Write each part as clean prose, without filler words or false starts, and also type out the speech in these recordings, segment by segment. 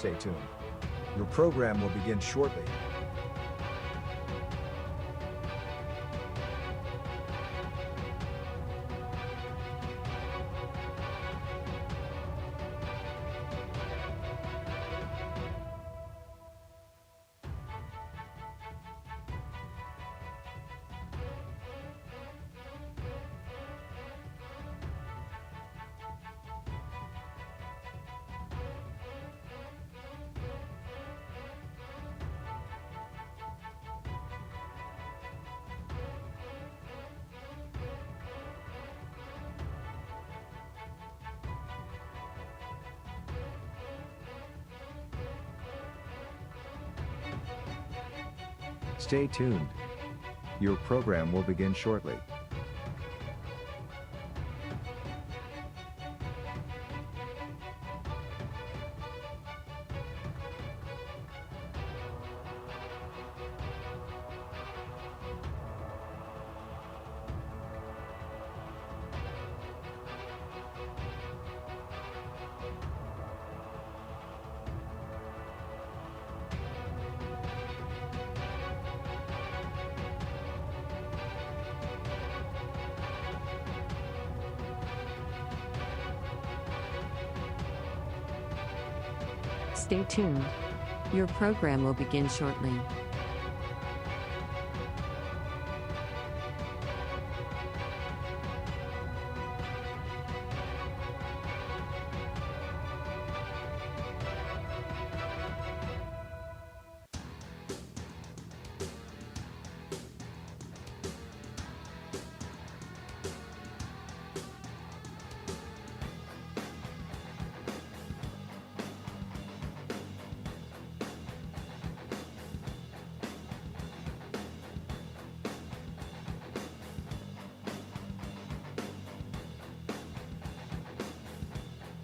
Stay tuned. Your program will begin shortly. Stay tuned. Your program will begin shortly. Stay tuned. Your program will begin shortly.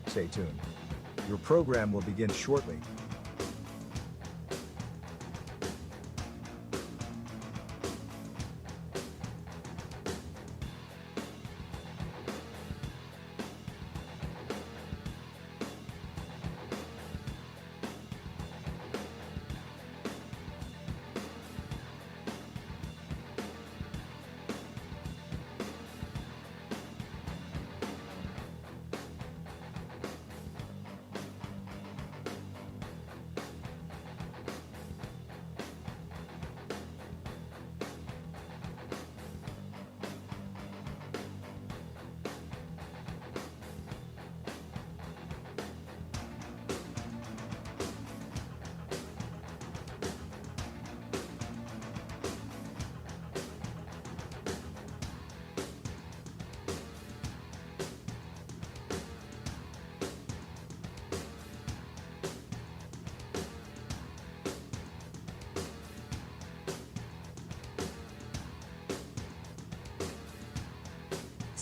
Stay tuned. Your program will begin shortly.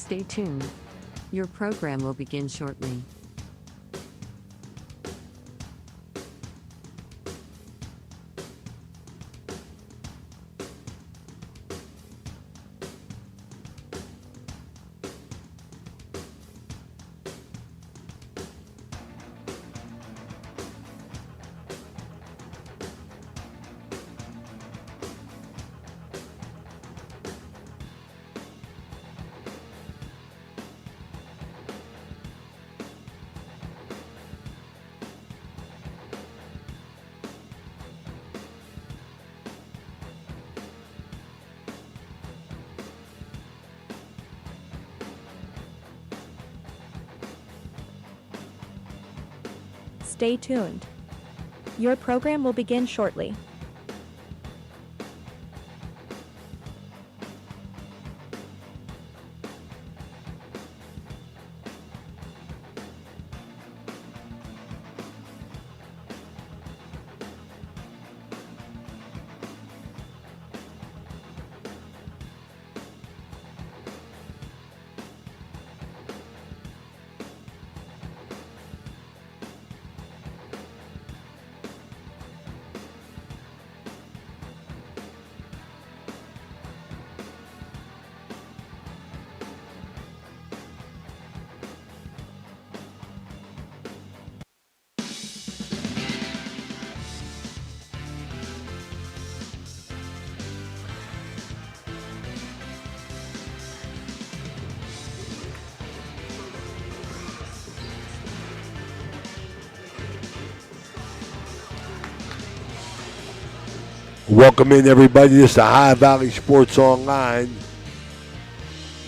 Stay tuned. Your program will begin shortly. Stay tuned. Your program will begin shortly. Welcome in, everybody. This is the High Valley Sports Online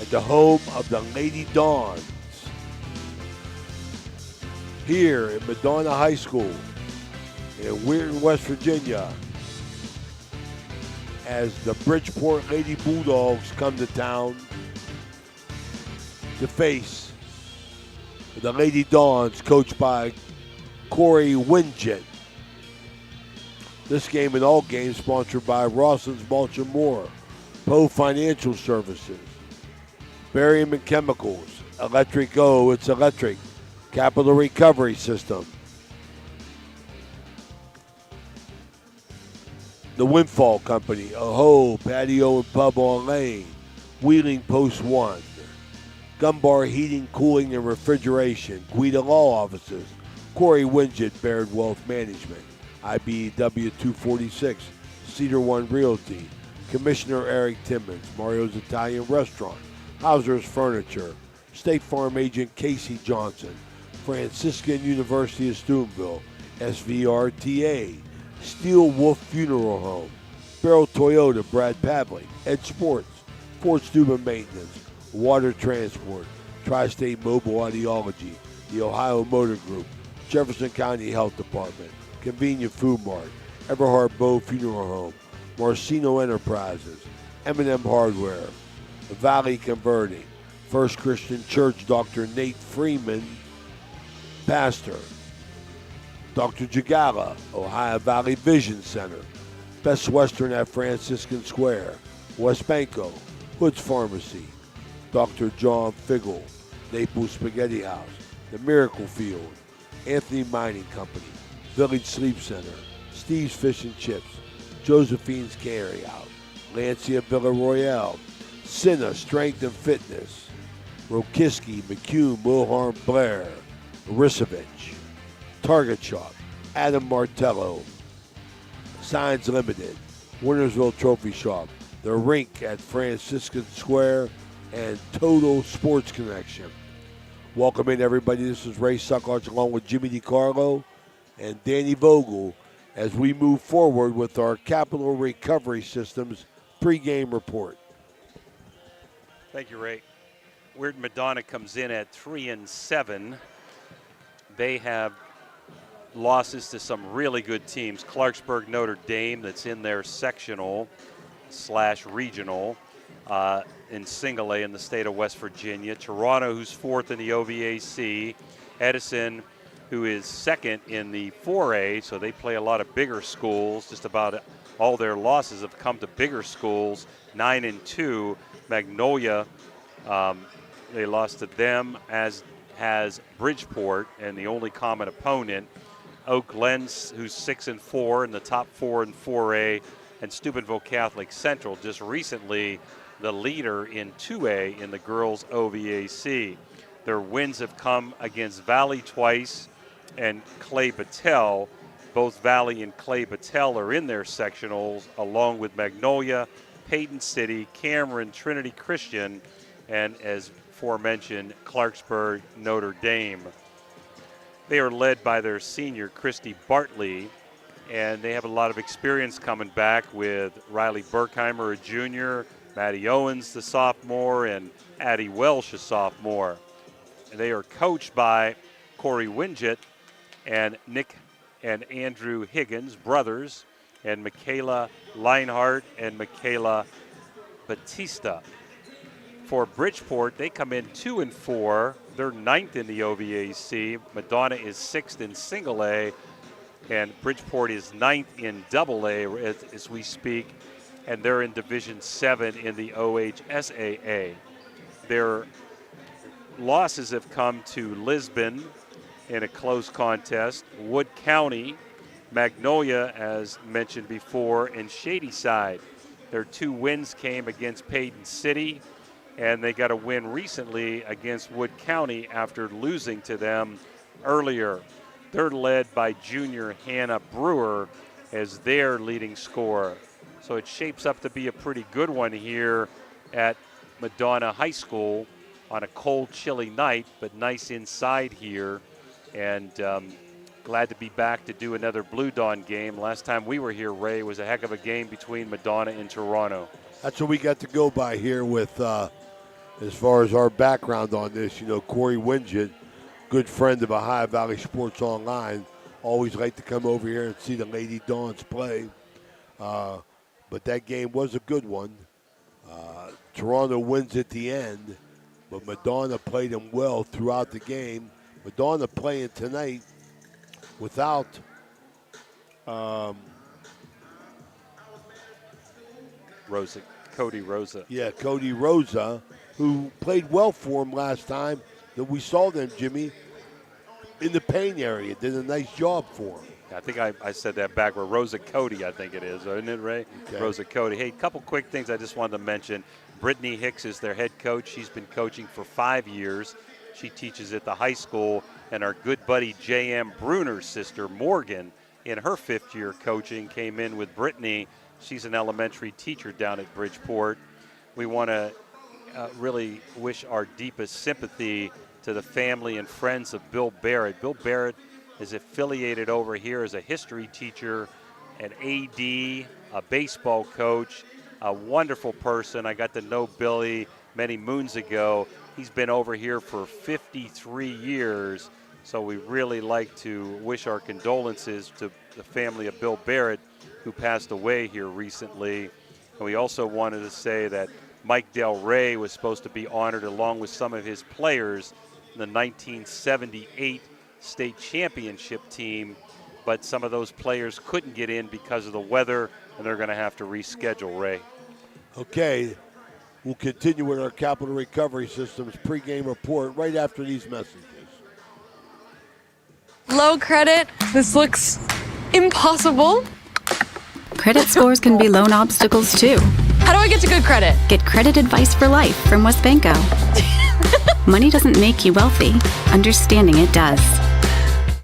at the home of the Lady Dawns here at Madonna High School in Weirton, West Virginia, as the Bridgeport Lady Bulldogs come to town to face the Lady Dawns, coached by Corey Winget. This game and all games sponsored by Rawson's Mulch and More, Poe Financial Services, Berryman Chemicals, Electric O, it's electric, Capital Recovery System, the Windfall Company, Aho, Patio and Pub on Lane, Wheeling Post 1, Gumbar Heating, Cooling, and Refrigeration, Guida Law Offices, Corey Winget, Baird Wealth Management, IBEW 246, Cedar One Realty, Commissioner Eric Timmons, Mario's Italian Restaurant, Hauser's Furniture, State Farm Agent Casey Johnson, Franciscan University of Steubenville, SVRTA, Steel Wolf Funeral Home, Barrel Toyota, Brad Pavley, Ed Sports, Ford Steuben Maintenance, Water Transport, Tri-State Mobile Ideology, the Ohio Motor Group, Jefferson County Health Department, Convenient Food Mart, Everhard Bow Funeral Home, Marcino Enterprises, M&M Hardware, Valley Converting, First Christian Church, Dr. Nate Freeman, Pastor, Dr. Jagala, Ohio Valley Vision Center, Best Western at Franciscan Square, West Banco, Hood's Pharmacy, Dr. John Figgle, Naples Spaghetti House, The Miracle Field, Anthony Mining Company, Village Sleep Center, Steve's Fish and Chips, Josephine's Carryout, Lancia Villa Royale, Cinna Strength and Fitness, Rokiski, McCune, Wilharm Blair, Risovich, Target Shop, Adam Martello, Signs Limited, Wintersville Trophy Shop, The Rink at Franciscan Square, and Total Sports Connection. Welcome in, everybody. This is Ray Suckarch along with Jimmy DiCarlo and Danny Vogel as we move forward with our Capital Recovery Systems pregame report. Thank you, Ray. Weird Madonna comes in at 3-7. They have losses to some really good teams. Clarksburg, Notre Dame, that's in their sectional/regional in single A in the state of West Virginia. Toronto, who's fourth in the OVAC. Edison, who is second in the 4A, so they play a lot of bigger schools. Just about all their losses have come to bigger schools. 9-2. Magnolia, they lost to them, as has Bridgeport, and the only common opponent. Oak Glen, who's 6-4 in the top 4 in 4A, and Steubenville Catholic Central, just recently the leader in 2A in the girls OVAC. Their wins have come against Valley twice and Clay Battelle. Both Valley and Clay Battelle are in their sectionals, along with Magnolia, Peyton City, Cameron, Trinity Christian, and as aforementioned, Clarksburg, Notre Dame. They are led by their senior, Christy Bartley, and they have a lot of experience coming back with Riley Berkheimer, a junior, Maddie Owens, the sophomore, and Addie Welsh, a sophomore. And they are coached by Corey Winget and Nick and Andrew Higgins, brothers, and Michaela Leinhardt and Michaela Batista. For Bridgeport, they come in 2-4. They're ninth in the OVAC. Madonna is sixth in single A, and Bridgeport is ninth in double A as we speak, and they're in Division 7 in the OHSAA. Their losses have come to Lisbon in a close contest, Wood County, Magnolia, as mentioned before, and Shadyside. Their two wins came against Peyton City, and they got a win recently against Wood County after losing to them earlier. They're led by junior Hannah Brewer as their leading scorer. So it shapes up to be a pretty good one here at Madonna High School on a cold, chilly night, but nice inside here. And Glad to be back to do another Blue Dawn game. Last time we were here, Ray, was a heck of a game between Madonna and Toronto. That's what we got to go by here with as far as our background on this. Corey Wingett, good friend of Ohio Valley Sports Online, always like to come over here and see the Lady Dawns play. But that game was a good one. Toronto wins at the end, but Madonna played them well throughout the game. Madonna playing tonight without Cody Rosa. Yeah, Cody Rosa, who played well for him last time that we saw them, Jimmy, in the paint area. Did a nice job for him. I think I said that backward. Rosa Cody, I think it is, isn't it, Ray? Okay. Rosa Cody. Hey, a couple quick things I just wanted to mention. Brittany Hicks is their head coach. She's been coaching for 5 years. She teaches at the high school. And our good buddy J.M. Bruner's sister, Morgan, in her 5th year coaching, came in with Brittany. She's an elementary teacher down at Bridgeport. We want to really wish our deepest sympathy to the family and friends of Bill Barrett. Bill Barrett is affiliated over here as a history teacher, an AD, a baseball coach, a wonderful person. I got to know Billy many moons ago. He's been over here for 53 years, so we really like to wish our condolences to the family of Bill Barrett, who passed away here recently. And we also wanted to say that Mike Del Rey was supposed to be honored along with some of his players in the 1978 state championship team, but some of those players couldn't get in because of the weather, and they're going to have to reschedule, Ray. Okay, we'll continue with our Capital Recovery Systems pregame report right after these messages. Low credit. This looks impossible. Credit scores can be loan obstacles too. How do I get to good credit? Get credit advice for life from WesBanco. Money doesn't make you wealthy. Understanding it does.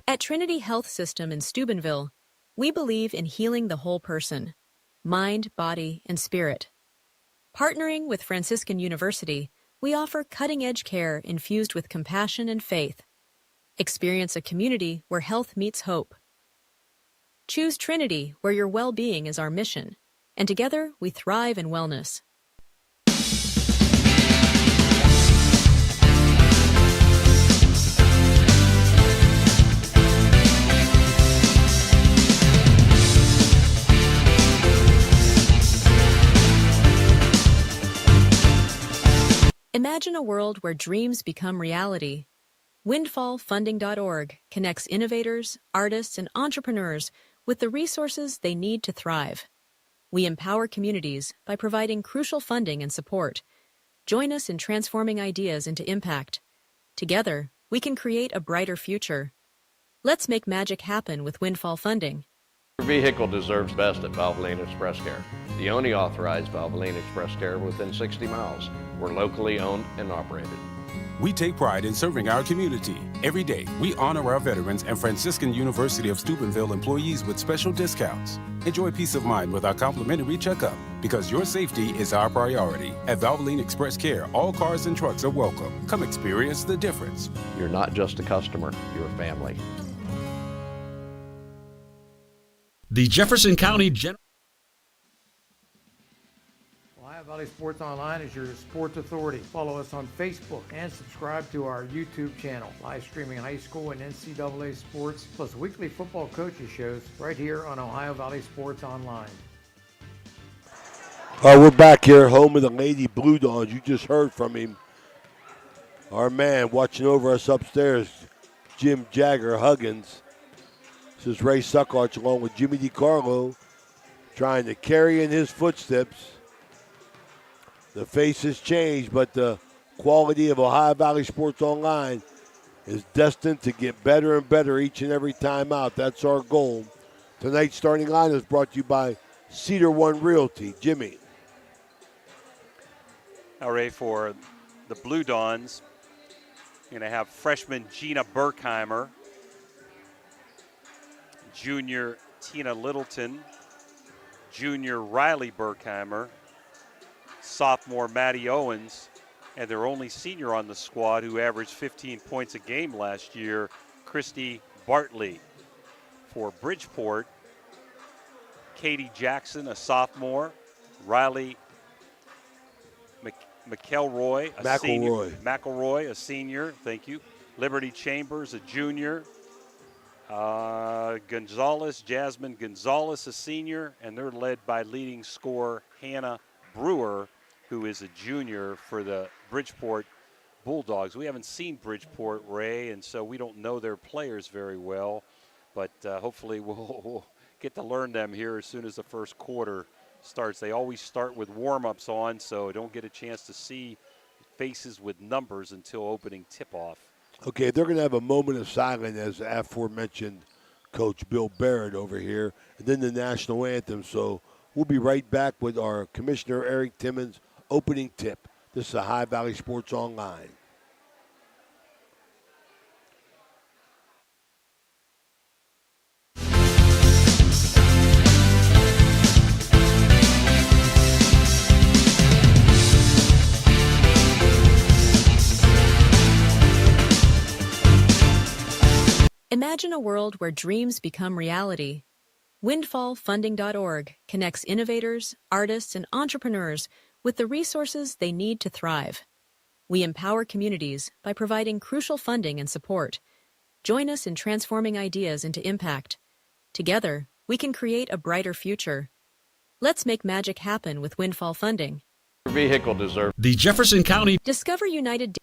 At Trinity Health System in Steubenville, we believe in healing the whole person, mind, body, and spirit. Partnering with Franciscan University, we offer cutting-edge care infused with compassion and faith. Experience a community where health meets hope. Choose Trinity, where your well-being is our mission, and together we thrive in wellness. Imagine a world where dreams become reality. Windfallfunding.org connects innovators, artists, and entrepreneurs with the resources they need to thrive. We empower communities by providing crucial funding and support. Join us in transforming ideas into impact. Together, we can create a brighter future. Let's make magic happen with Windfall Funding. Your vehicle deserves best at Valvoline Express Care, the only authorized Valvoline Express Care within 60 miles. We're locally owned and operated. We take pride in serving our community. Every day, we honor our veterans and Franciscan University of Steubenville employees with special discounts. Enjoy peace of mind with our complimentary checkup, because your safety is our priority. At Valvoline Express Care, all cars and trucks are welcome. Come experience the difference. You're not just a customer, you're a family. The Jefferson County General Ohio Valley Sports Online is your sports authority. Follow us on Facebook and subscribe to our YouTube channel. Live streaming high school and NCAA sports, plus weekly football coaches shows right here on Ohio Valley Sports Online. All right, we're back here, home of the Lady Blue Dawns. You just heard from him. Our man watching over us upstairs, Jim Jagger Huggins. This is Ray Suckarch along with Jimmy DiCarlo, trying to carry in his footsteps. The face has changed, but the quality of Ohio Valley Sports Online is destined to get better and better each and every time out. That's our goal. Tonight's starting line is brought to you by Cedar One Realty. Jimmy. All right, for the Blue Dawns, you're going to have freshman Gina Berkheimer, junior Tina Littleton, junior Riley Berkheimer, sophomore Maddie Owens, and their only senior on the squad who averaged 15 points a game last year, Christy Bartley. for Bridgeport, Katie Jackson, a sophomore, Riley McElroy, a senior. McElroy, a senior. Thank you. Liberty Chambers, a junior. Jasmine Gonzalez, a senior, and they're led by leading scorer Hannah Brewer, who is a junior for the Bridgeport Bulldogs. We haven't seen Bridgeport, Ray, and so we don't know their players very well, but hopefully we'll get to learn them here as soon as the first quarter starts. They always start with warm-ups on, so don't get a chance to see faces with numbers until opening tip-off. Okay, they're going to have a moment of silence as aforementioned Coach Bill Barrett over here, and then the national anthem. So we'll be right back with our Commissioner Eric Timmons opening tip. This is Ohio Valley Sports Online. Imagine a world where dreams become reality. Windfallfunding.org connects innovators, artists, and entrepreneurs with the resources they need to thrive. We empower communities by providing crucial funding and support. Join us in transforming ideas into impact. Together, we can create a brighter future. Let's make magic happen with Windfall Funding. Vehicle deserves. The Jefferson County. Discover United.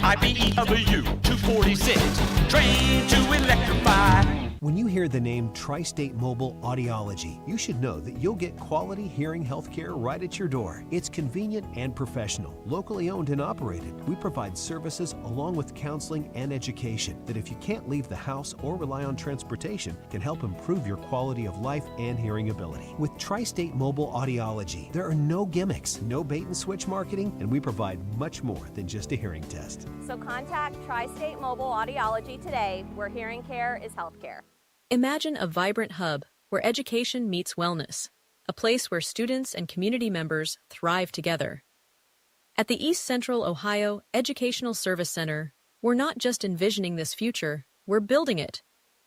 IBEW 246, trained to electrify. When you hear the name Tri-State Mobile Audiology, you should know that you'll get quality hearing health care right at your door. It's convenient and professional, locally owned and operated. We provide services along with counseling and education that, if you can't leave the house or rely on transportation, can help improve your quality of life and hearing ability. With Tri-State Mobile Audiology, there are no gimmicks, no bait and switch marketing, and we provide much more than just a hearing test. So contact Tri-State Mobile Audiology today, where hearing care is healthcare. Imagine a vibrant hub where education meets wellness, a place where students and community members thrive together. At the East Central Ohio Educational Service Center, we're not just envisioning this future, we're building it.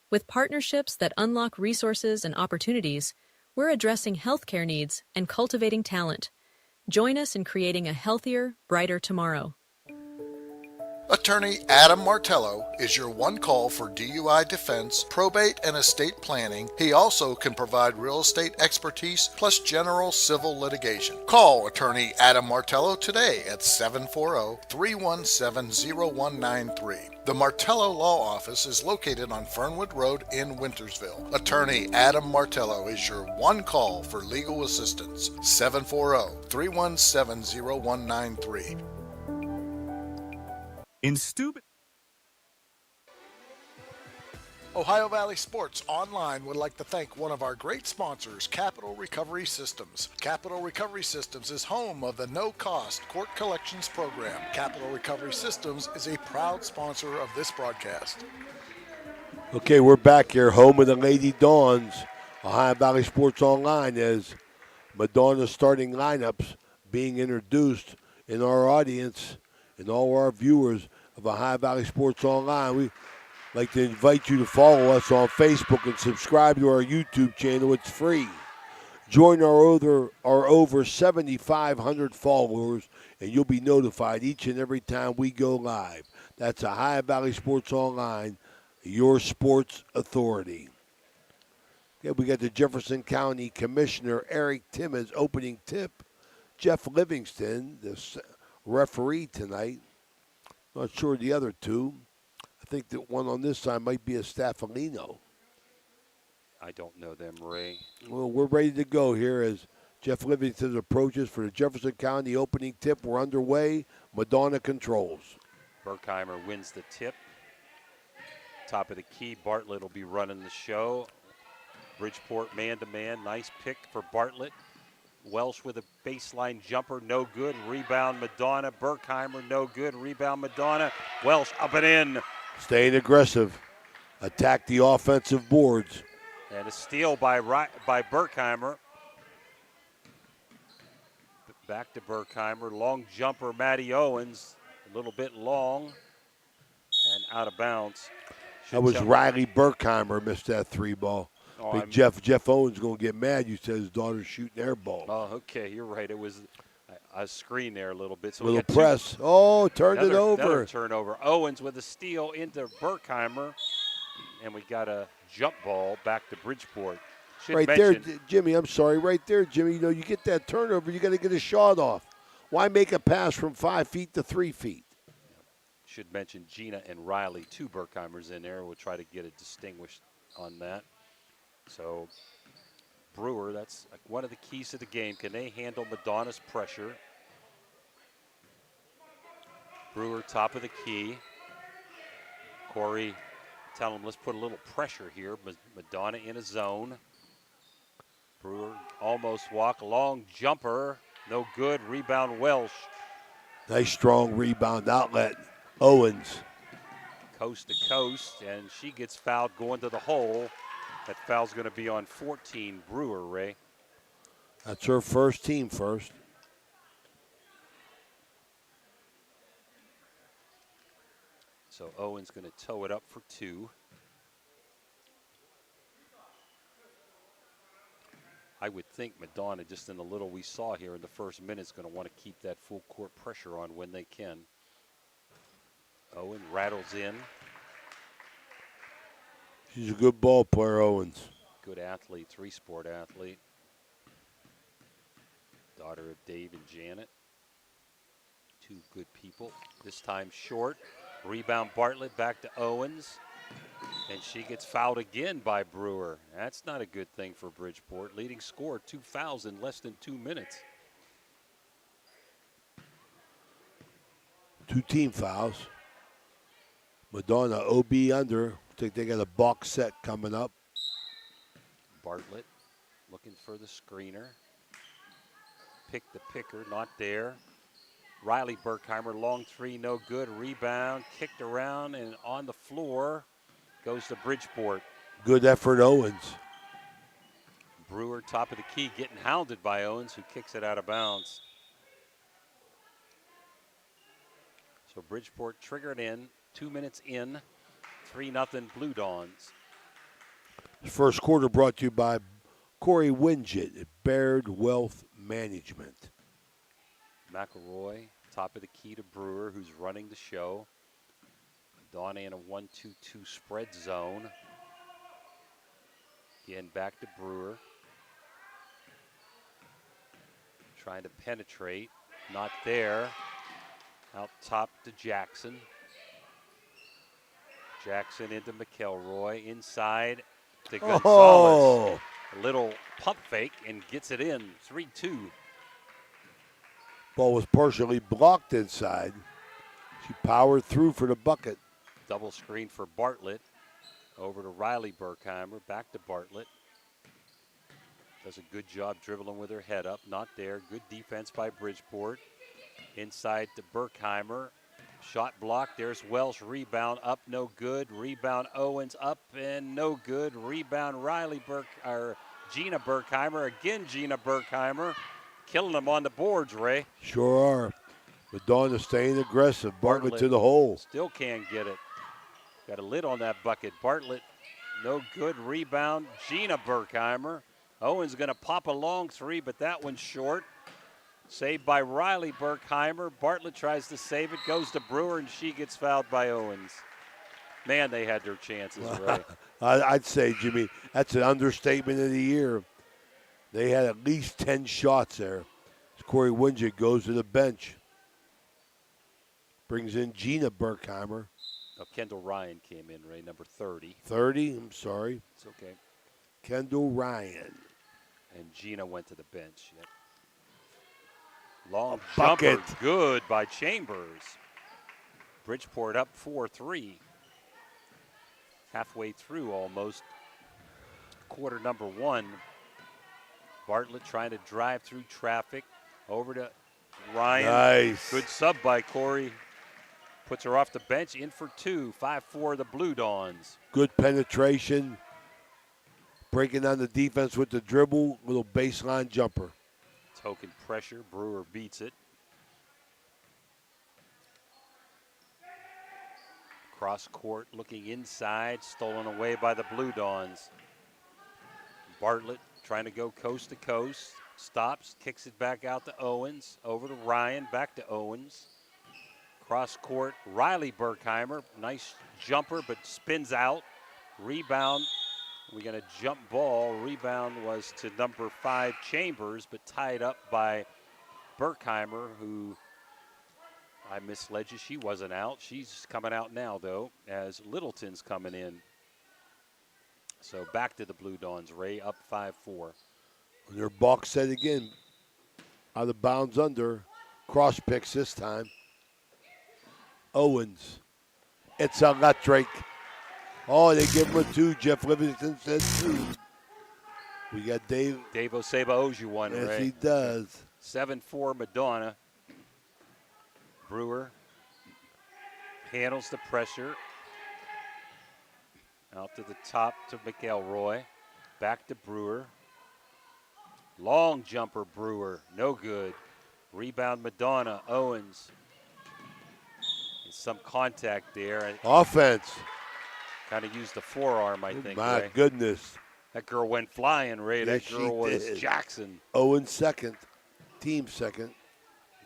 With partnerships that unlock resources and opportunities, we're addressing healthcare needs and cultivating talent. Join us in creating a healthier, brighter tomorrow. Attorney Adam Martello is your one call for DUI defense, probate, and estate planning. He also can provide real estate expertise plus general civil litigation. Call Attorney Adam Martello today at 740-317-0193. The Martello Law Office is located on Fernwood Road in Wintersville. Attorney Adam Martello is your one call for legal assistance. 740-317-0193. In Steuben. Ohio Valley Sports Online would like to thank one of our great sponsors, Capital Recovery Systems. Capital Recovery Systems is home of the no-cost court collections program. Capital Recovery Systems is a proud sponsor of this broadcast. Okay, we're back here, home of the Lady Dawns, Ohio Valley Sports Online, as Madonna starting lineups being introduced in our audience and all our viewers of Ohio Valley Sports Online. We'd like to invite you to follow us on Facebook and subscribe to our YouTube channel. It's free. Join our over 7,500 followers, and you'll be notified each and every time we go live. That's Ohio Valley Sports Online, your sports authority. Okay, we got the Jefferson County Commissioner Eric Timmons opening tip. Jeff Livingston, the referee tonight. Not sure the other two. I think that one on this side might be a Staffolino. I don't know them, Ray. Well, we're ready to go here as Jeff Livingston approaches for the Jefferson County opening tip. We're underway. Madonna controls. Berkheimer wins the tip. Top of the key, Bartlett will be running the show. Bridgeport man-to-man, nice pick for Bartlett. Welsh with a baseline jumper, no good. Rebound Madonna. Berkheimer, no good. Rebound Madonna. Welsh up and in. Staying aggressive. Attack the offensive boards. And a steal by Berkheimer. Back to Berkheimer. Long jumper, Matty Owens. A little bit long and out of bounds. That was Riley Berkheimer missed that 3 ball. Oh, Big Jeff Owens going to get mad. You said his daughter's shooting air ball. Oh, okay, you're right. It was a screen there a little bit. So little press. Oh, turned it over. Another turnover. Owens with a steal into Berkheimer. And we got a jump ball back to Bridgeport. Right there, Jimmy, I'm sorry. Right there, Jimmy, you get that turnover, you got to get a shot off. Why make a pass from 5 feet to 3 feet? Should mention Gina and Riley, 2 Berkheimers in there. We'll try to get it distinguished on that. So Brewer, that's one of the keys to the game. Can they handle Madonna's pressure? Brewer, top of the key. Corey, tell him let's put a little pressure here. Madonna in a zone. Brewer almost walk, long jumper, no good. Rebound Welsh. Nice strong rebound outlet. Owens. Coast to coast, and she gets fouled going to the hole. That foul's going to be on 14, Brewer, Ray. That's her first, team first. So Owens going to toe it up for 2. I would think Madonna, just in the little we saw here in the first minute, is going to want to keep that full court pressure on when they can. Owen rattles in. She's a good ball player, Owens. Good athlete, 3-sport athlete. Daughter of Dave and Janet. 2 good people. This time short. Rebound Bartlett back to Owens. And she gets fouled again by Brewer. That's not a good thing for Bridgeport. Leading scorer, 2 fouls in less than 2 minutes. 2 team fouls. Madonna OB under. I think they got a box set coming up. Bartlett looking for the screener. Pick the picker, not there. Riley Berkheimer, long 3, no good. Rebound, kicked around and on the floor. Goes to Bridgeport. Good effort, Owens. Brewer, top of the key, getting hounded by Owens, who kicks it out of bounds. So Bridgeport triggered in, 2 minutes in, 3-0 Blue Dawns. First quarter brought to you by Corey Winget at Baird Wealth Management. McElroy, top of the key to Brewer, who's running the show. Donna in a 1-2-2 spread zone. Again, back to Brewer. Trying to penetrate. Not there. Out top to Jackson. Jackson into McElroy. Inside to Gonzalez. Oh. A little pump fake and gets it in. 3-2. Ball was partially blocked inside. She powered through for the bucket. Double screen for Bartlett. Over to Riley Berkheimer. Back to Bartlett. Does a good job dribbling with her head up. Not there. Good defense by Bridgeport. Inside to Berkheimer. Shot blocked. There's Welsh. Rebound up. No good. Rebound Owens up and no good. Rebound Gina Berkheimer. Again Gina Berkheimer. Killing them on the boards, Ray. Sure are. Madonna staying aggressive. Bartlett to the hole. Still can't get it. Got a lid on that bucket. Bartlett, no good. Rebound, Gina Berkheimer. Owens going to pop a long 3, but that one's short. Saved by Riley Berkheimer. Bartlett tries to save it, goes to Brewer, and she gets fouled by Owens. Man, they had their chances, Ray. I'd say, Jimmy, that's an understatement of the year. They had at least 10 shots there. Corey Winget goes to the bench. Brings in Gina Berkheimer. Oh, Kendall Ryan came in, Ray, number 30. 30, I'm sorry. It's okay. Kendall Ryan. And Gina went to the bench. Yep. Long bucket. jumper, good by Chambers. Bridgeport up 4-3. Halfway through almost. Quarter number 1. Bartlett trying to drive through traffic. Over to Ryan. Nice. Good sub by Corey. Puts her off the bench, in for 2. 5-4 the Blue Dawns. Good penetration. Breaking down the defense with the dribble. Little baseline jumper. Token pressure. Brewer beats it. Cross court looking inside. Stolen away by the Blue Dawns. Bartlett trying to go coast to coast. Stops. Kicks it back out to Owens. Over to Ryan. Back to Owens. Cross court, Riley Berkheimer, nice jumper, but spins out. Rebound, we got a jump ball. Rebound was to number 5, Chambers, but tied up by Berkheimer, who I misled you. She wasn't out. She's coming out now, though, as Littleton's coming in. So back to the Blue Dawns, Ray, up 5-4. Their box set again, out of bounds under. Cross picks this time. Owens. It's electric. Oh, they give him a 2. Jeff Livingston said 2. We got Dave. Dave Oseba owes you one, yes, Ray. He does. 7-4 Madonna. Brewer handles the pressure. Out to the top to McElroy. Back to Brewer. Long jumper, Brewer. No good. Rebound, Madonna. Owens. Some contact there. Offense. Kind of used the forearm, I think. My Ray. goodness. That girl went flying, Ray. Yes, That girl was did. Jackson. Owens second. Team second.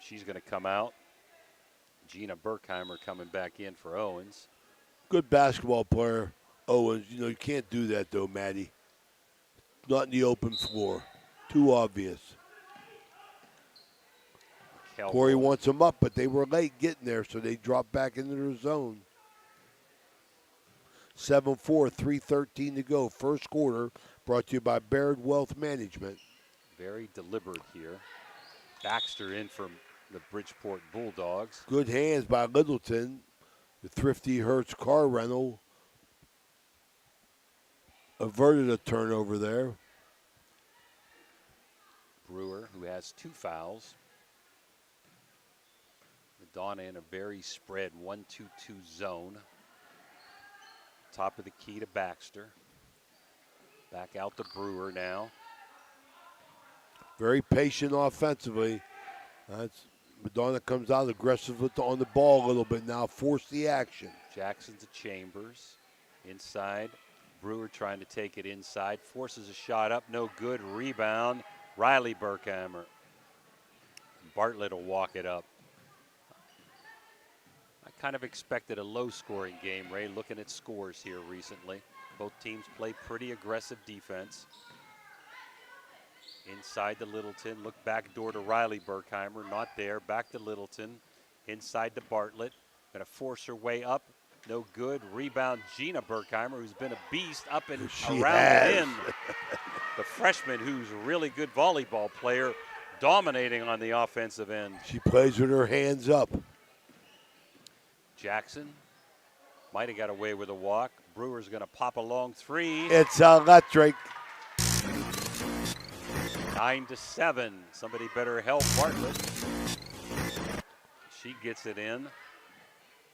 She's going to come out. Gina Berkheimer coming back in for Owens. Good basketball player, Owens. You know, you can't do that, though, Maddie. Not in the open floor. Too obvious. Corey wants them up, but they were late getting there, so they dropped back into their zone. 7-4, 3:13 to go. First quarter brought to you by Baird Wealth Management. Very deliberate here. Baxter in from the Bridgeport Bulldogs. Good hands by Littleton. The Thrifty Hertz car rental averted a turnover there. Brewer, who has 2 fouls. Madonna in a very spread 1-2-2 zone. Top of the key to Baxter. Back out to Brewer now. Very patient offensively. Madonna comes out aggressive on the ball a little bit now. Force the action. Jackson to Chambers. Inside. Brewer trying to take it inside. Forces a shot up. No good. Rebound. Riley Berkheimer. Bartlett will walk it up. I kind of expected a low-scoring game, Ray, looking at scores here recently. Both teams play pretty aggressive defense. Inside to Littleton. Look back door to Riley Berkheimer. Not there. Back to Littleton. Inside to Bartlett. Going to force her way up. No good. Rebound Gina Berkheimer, who's been a beast up and around the end. The freshman, who's a really good volleyball player, dominating on the offensive end. She plays with her hands up. Jackson might have got away with a walk. Brewer's going to pop a long 3. It's electric. 9-7. Somebody better help Bartlett. She gets it in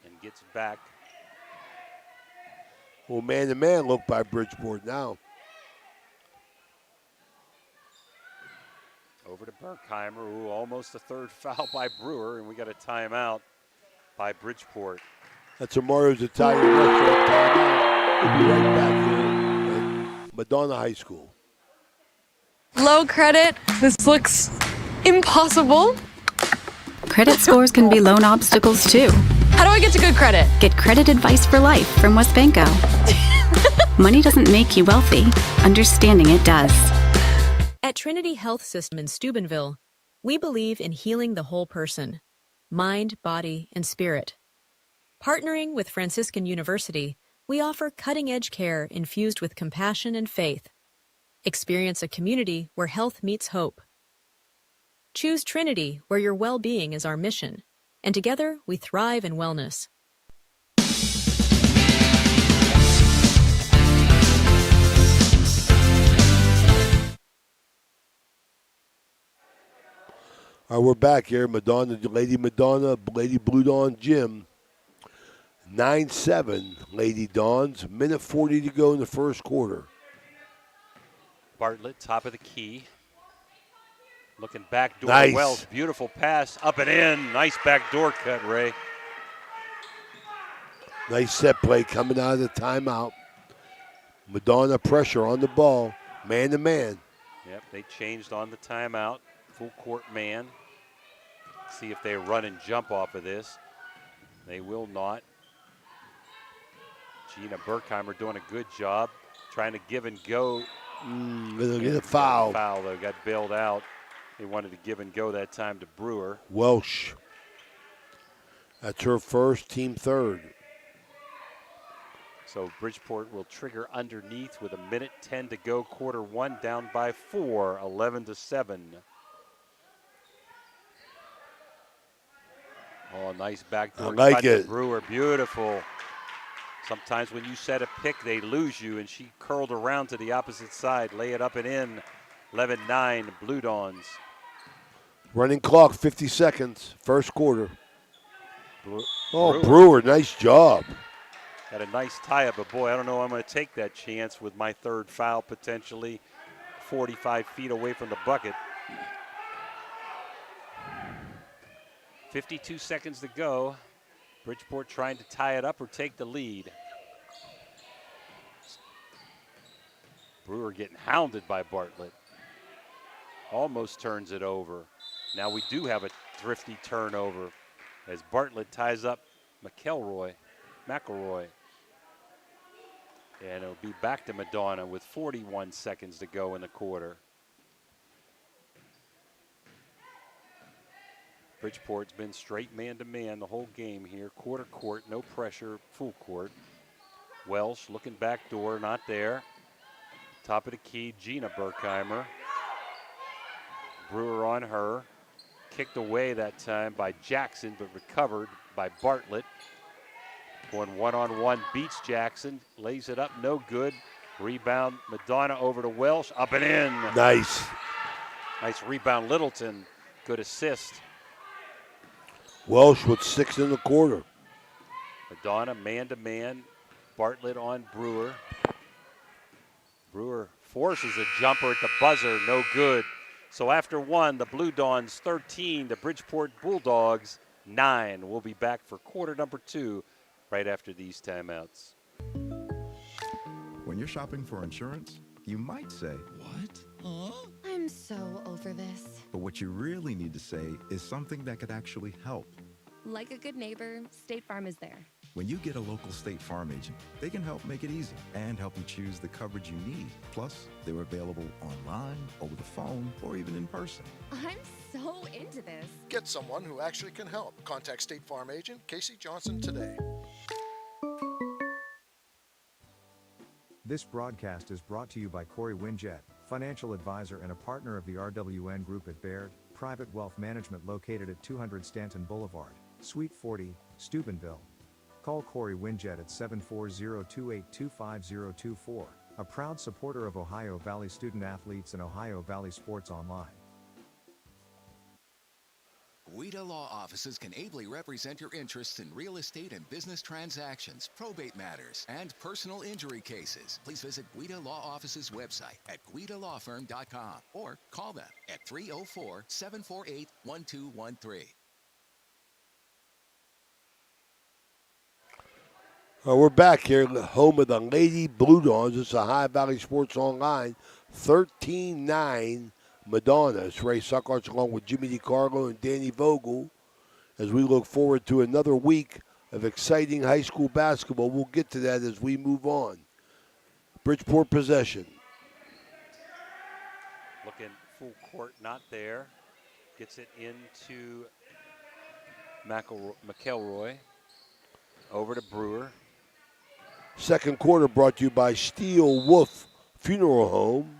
and gets back. Well, man-to-man look by Bridgeport now. Over to Berkheimer, ooh, almost a 3rd foul by Brewer, and we got a timeout by Bridgeport. That's a Mario's Italian restaurant timeout. We'll be right back here at Madonna High School. Low credit. This looks impossible. Credit scores can be loan obstacles too. How do I get to good credit? Get credit advice for life from WesBanco. Money doesn't make you wealthy. Understanding it does. At Trinity Health System in Steubenville, we believe in healing the whole person, mind, body, and spirit. Partnering with Franciscan University, we offer cutting-edge care infused with compassion and faith. Experience a community where health meets hope. Choose Trinity, where your well-being is our mission, and together we thrive in wellness. All right, we're back here. Madonna, Lady Blue Dawn Gym. 9-7, Lady Dawns. Minute 40 to go in the first quarter. Bartlett, top of the key. Looking back door. Nice. Wells, beautiful pass, up and in. Nice back door cut, Ray. Nice set play coming out of the timeout. Madonna pressure on the ball, man to man. Yep, they changed on the timeout. Full court man. See if they run and jump off of this. They will not. Gina Berkheimer doing a good job trying to give and go. They'll get a foul. Foul, though. Got bailed out. They wanted to give and go that time to Brewer. Welsh. That's her first, team third. So Bridgeport will trigger underneath with 1:10 to go. Quarter one, down by 4, 11-7. Oh, nice backdoor I like cut to it. Brewer, beautiful. Sometimes when you set a pick, they lose you, and she curled around to the opposite side. Lay it up and in. 11-9, Blue Dawns. Running clock, 50 seconds, first quarter. Brewer. Brewer, nice job. Got a nice tie-up, but boy, I don't know I'm going to take that chance with my third foul potentially 45 feet away from the bucket. 52 seconds to go. Bridgeport trying to tie it up or take the lead. Brewer getting hounded by Bartlett. Almost turns it over. Now we do have a thrifty turnover as Bartlett ties up McElroy. And it'll be back to Madonna with 41 seconds to go in the quarter. Bridgeport's been straight man-to-man the whole game here. Quarter court, no pressure, full court. Welsh looking back door, not there. Top of the key, Gina Berkheimer. Brewer on her. Kicked away that time by Jackson, but recovered by Bartlett. Going one-on-one, beats Jackson, lays it up, no good. Rebound, Madonna over to Welsh, up and in. Nice. Nice rebound, Littleton. Good assist. Welsh with 6 in the quarter. Madonna man-to-man. Bartlett on Brewer. Brewer forces a jumper at the buzzer, no good. So after one, the Blue Dawns 13, the Bridgeport Bulldogs 9. We'll be back for quarter number 2 right after these timeouts. When you're shopping for insurance, you might say, "What? Huh?" I'm so over this. But what you really need to say is something that could actually help. Like a good neighbor, State Farm is there. When you get a local State Farm agent, they can help make it easy and help you choose the coverage you need. Plus, they're available online, over the phone, or even in person. I'm so into this. Get someone who actually can help. Contact State Farm agent Casey Johnson today. This broadcast is brought to you by Corey Winjet, financial advisor and a partner of the RWN Group at Baird, private wealth management located at 200 Stanton Boulevard, Suite 40, Steubenville. Call Corey Winjet at 740-2825024, a proud supporter of Ohio Valley student athletes and Ohio Valley Sports Online. Guida Law Offices can ably represent your interests in real estate and business transactions, probate matters, and personal injury cases. Please visit Guida Law Offices' website at guidalawfirm.com or call them at 304-748-1213. We're back here, the home of the Lady Blue Dawns. It's Ohio Valley Sports Online, 13-9. Madonna. It's Ray Suckarts along with Jimmy DiCarlo and Danny Vogel as we look forward to another week of exciting high school basketball. We'll get to that as we move on. Bridgeport possession. Looking full court, not there. Gets it into McElroy. over to Brewer. Second quarter brought to you by Steel Wolf Funeral Home.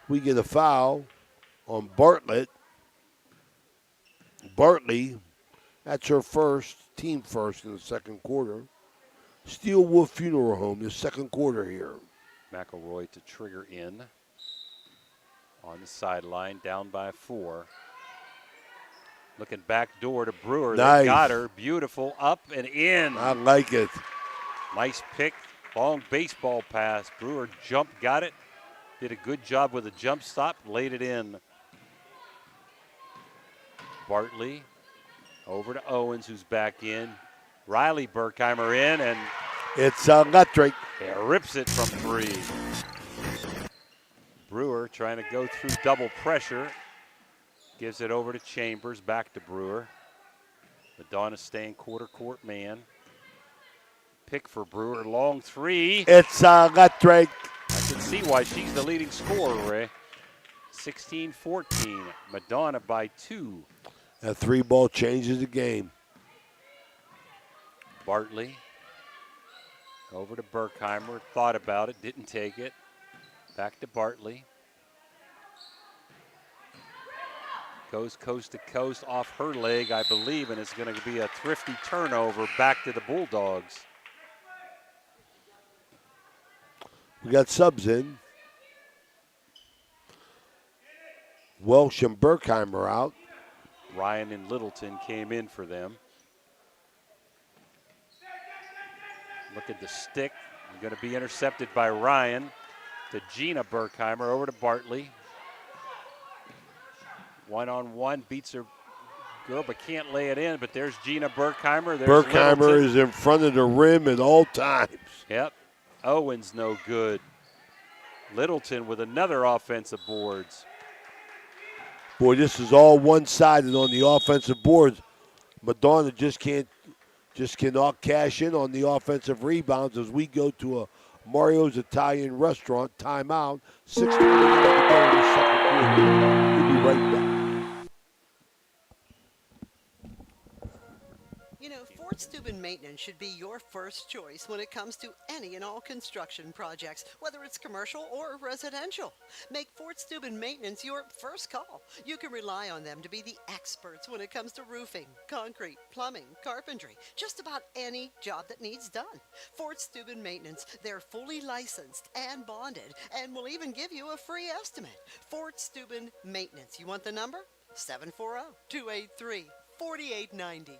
We get a foul on Bartlett. Bartley, that's her first, team first in the second quarter. Steel Wolf Funeral Home, the second quarter here. McElroy to trigger in. On the sideline, down by 4. Looking back door to Brewer. Nice. They got her. Beautiful. Up and in. I like it. Nice pick. Long baseball pass. Brewer jumped, got it. Did a good job with a jump stop. Laid it in. Bartley over to Owens, who's back in. Riley Burkheimer in, and it's electric. It rips it from 3. Brewer trying to go through double pressure. Gives it over to Chambers, back to Brewer. Madonna staying quarter court man. Pick for Brewer, long 3. It's electric. I can see why she's the leading scorer, Ray. 16-14, Madonna by 2. That 3-ball changes the game. Bartley over to Burkheimer, thought about it, didn't take it. Back to Bartley. Goes coast to coast off her leg, I believe, and it's going to be a thrifty turnover back to the Bulldogs. We got subs in. Welsh and Burkheimer out. Ryan and Littleton came in for them. Look at the stick. Going to be intercepted by Ryan. To Gina Burkheimer, over to Bartley. One-on-one, beats her girl, but can't lay it in. But there's Gina Burkheimer. There's Burkheimer Littleton. is in front of the rim at all times. Yep. Owens no good. Littleton with another offensive boards. Boy, this is all one-sided on the offensive boards. Madonna just cannot cash in on the offensive rebounds as we go to a Mario's Italian restaurant timeout. 6:20 to go in the second quarter. We'll be right back. You know, Fort Steuben Maintenance should be your first choice when it comes to any and all construction projects, whether it's commercial or residential. Make Fort Steuben Maintenance your first call. You can rely on them to be the experts when it comes to roofing, concrete, plumbing, carpentry, just about any job that needs done. Fort Steuben Maintenance, they're fully licensed and bonded and will even give you a free estimate. Fort Steuben Maintenance. You want the number? 740-283-4890.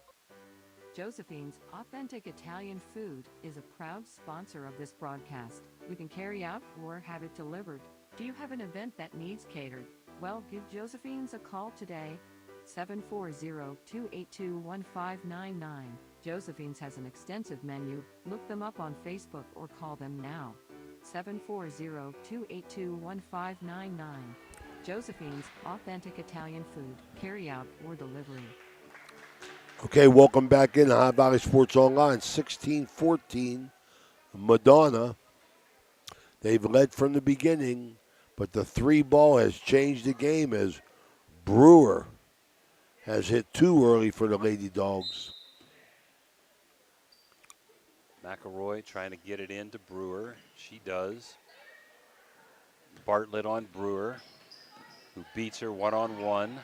Josephine's Authentic Italian Food is a proud sponsor of this broadcast. We can carry out or have it delivered. Do you have an event that needs catered? Well, give Josephine's a call today. 740-282-1599. Josephine's has an extensive menu. Look them up on Facebook or call them now. 740-282-1599. Josephine's Authentic Italian Food, carry out or delivery. Okay, welcome back in High Valley Sports Online. 16-14, Madonna. They've led from the beginning, but the 3-ball has changed the game as Brewer has hit 2 early for the Lady Dogs. McElroy trying to get it into Brewer. She does. Bartlett on Brewer, who beats her one-on-one.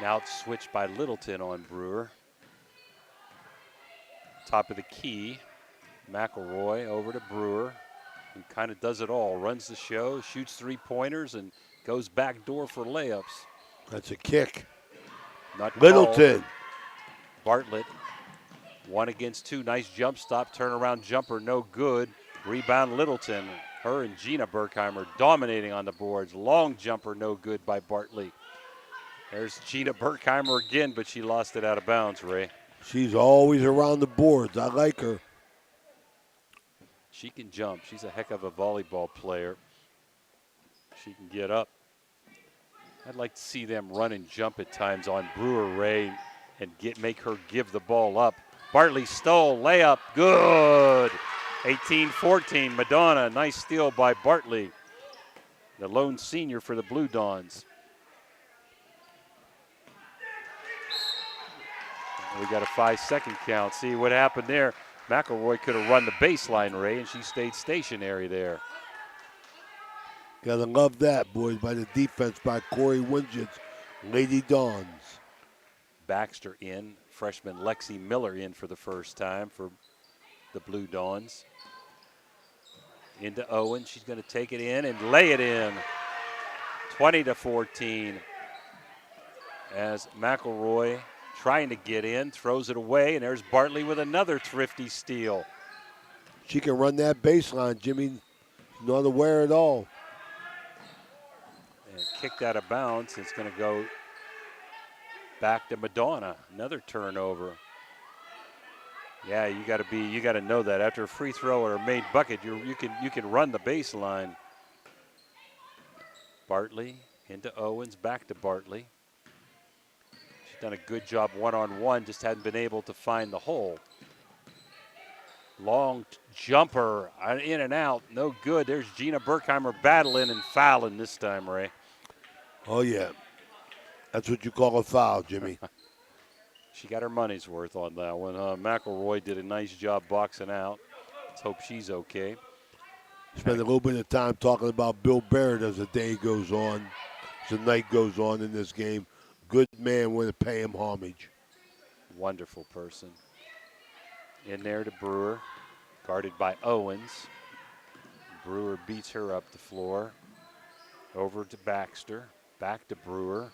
Now it's switched by Littleton on Brewer. Top of the key. McElroy over to Brewer, who kind of does it all. Runs the show, shoots 3-pointers, and goes back door for layups. That's a kick. Not Littleton. called. Bartlett, 1 against 2. Nice jump stop, turnaround jumper, no good. Rebound Littleton. Her and Gina Burkheimer dominating on the boards. Long jumper, no good by Bartley. There's Gina Burkheimer again, but she lost it out of bounds, Ray. She's always around the boards. I like her. She can jump. She's a heck of a volleyball player. She can get up. I'd like to see them run and jump at times on Brewer, Ray, and make her give the ball up. Bartley stole, layup, good. 18-14, Madonna, nice steal by Bartley, the lone senior for the Blue Dons. We got a 5-second count. See what happened there. McElroy could have run the baseline, Ray, and she stayed stationary there. Gotta love that, boys, by the defense by Corey Wingett's Lady Dawns. Baxter in. Freshman Lexi Miller in for the first time for the Blue Dawns. Into Owen. She's going to take it in and lay it in. 20-14. As McElroy trying to get in, throws it away, and there's Bartley with another thrifty steal. She can run that baseline, Jimmy. Not aware at all. And kicked out of bounds. It's going to go back to Madonna. Another turnover. Yeah, you got to know that after a free throw or a made bucket, you can run the baseline. Bartley into Owens, back to Bartley. She's done a good job one-on-one, just hadn't been able to find the hole. Long jumper, in and out, no good. There's Gina Berkheimer battling and fouling this time, Ray. Oh, yeah. That's what you call a foul, Jimmy. She got her money's worth on that one. McElroy did a nice job boxing out. Let's hope she's okay. Spend a little bit of time talking about Bill Barrett as the day goes on, as the night goes on in this game. Good man, want to pay him homage. Wonderful person. In there to Brewer, guarded by Owens. Brewer beats her up the floor. Over to Baxter, back to Brewer.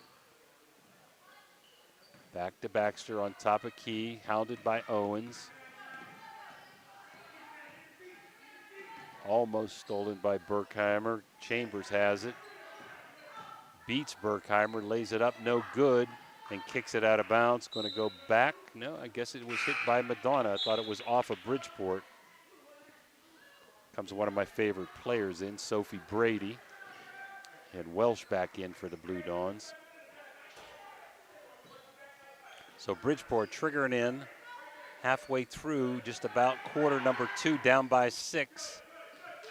Back to Baxter on top of Key, hounded by Owens. Almost stolen by Berkheimer. Chambers has it. Beats Berkheimer, lays it up, no good, and kicks it out of bounds. Going to go back. No, I guess it was hit by Madonna. I thought it was off of Bridgeport. Comes one of my favorite players in, Sophie Brady. And Welsh back in for the Blue Dawns. So Bridgeport triggering in halfway through, just about quarter number 2, down by 6.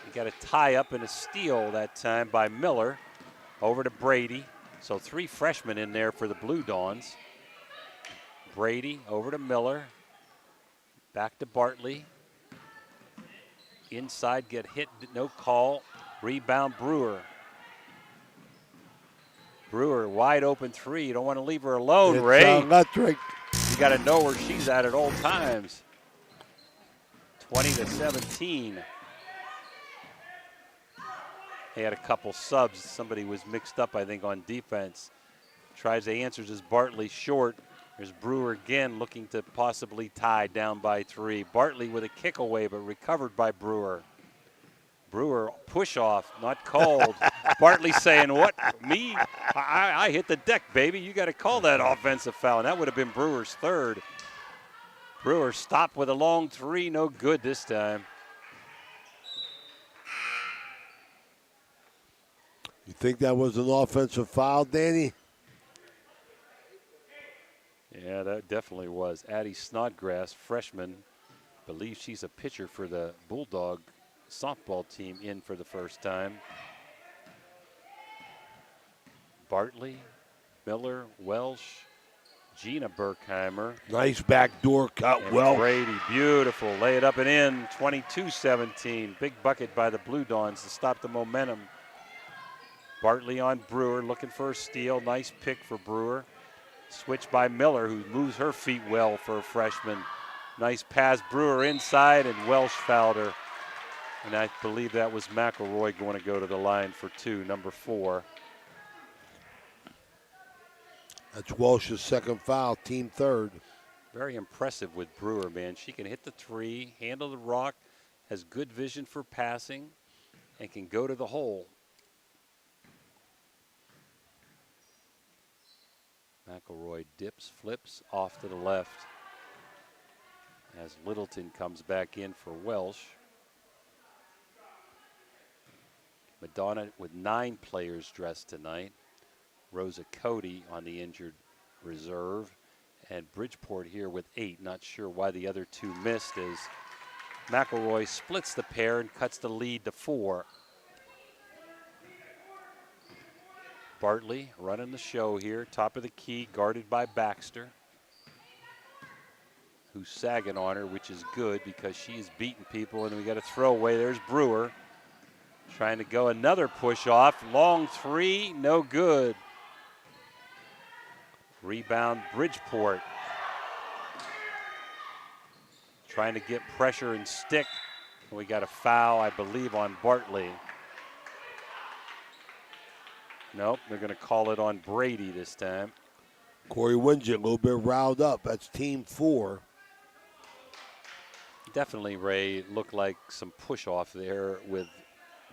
You got a tie up and a steal that time by Miller. Over to Brady. So 3 freshmen in there for the Blue Dawns. Brady over to Miller. Back to Bartley. Inside, get hit, no call. Rebound Brewer. Brewer, wide open 3. You don't want to leave her alone, It's Ray. electric. You got to know where she's at all times. 20-17. They had a couple subs. Somebody was mixed up, I think, on defense. Tries to answer as Bartley short. There's Brewer again looking to possibly tie down by 3. Bartley with a kick away, but recovered by Brewer. Brewer push off, not called. Bartley saying, what, me? I hit the deck, baby. You got to call that offensive foul. And that would have been Brewer's 3rd. Brewer stopped with a long 3, no good this time. You think that was an offensive foul, Danny? Yeah, that definitely was. Addie Snodgrass, freshman, believes she's a pitcher for the Bulldog softball team in for the first time. Bartley, Miller, Welsh, Gina Berkheimer. Nice backdoor cut, And Welsh. Brady, beautiful. Lay it up and in, 22-17. Big bucket by the Blue Dawns to stop the momentum. Bartley on Brewer, looking for a steal. Nice pick for Brewer. Switch by Miller, who moves her feet well for a freshman. Nice pass, Brewer inside, and Welsh fouled her. And I believe that was McElroy going to go to the line for 2, number 4. That's Welsh's 2nd foul, team 3rd. Very impressive with Brewer, man. She can hit the 3, handle the rock, has good vision for passing, and can go to the hole. McElroy dips, flips off to the left as Littleton comes back in for Welsh. Madonna with 9 players dressed tonight. Rosa Cody on the injured reserve. And Bridgeport here with 8. Not sure why the other 2 missed as McElroy splits the pair and cuts the lead to 4. Bartley running the show here, top of the key, guarded by Baxter. who's sagging on her, which is good because she is beating people. And we got a throwaway. There's Brewer trying to go another push off. Long three, no good. Rebound, Bridgeport. Trying to get pressure and stick. We got a foul, I believe, on Bartley. Nope, they're going to call it on Brady this time. Corey Winget a little bit riled up. That's team 4. Definitely, Ray, looked like some push off there with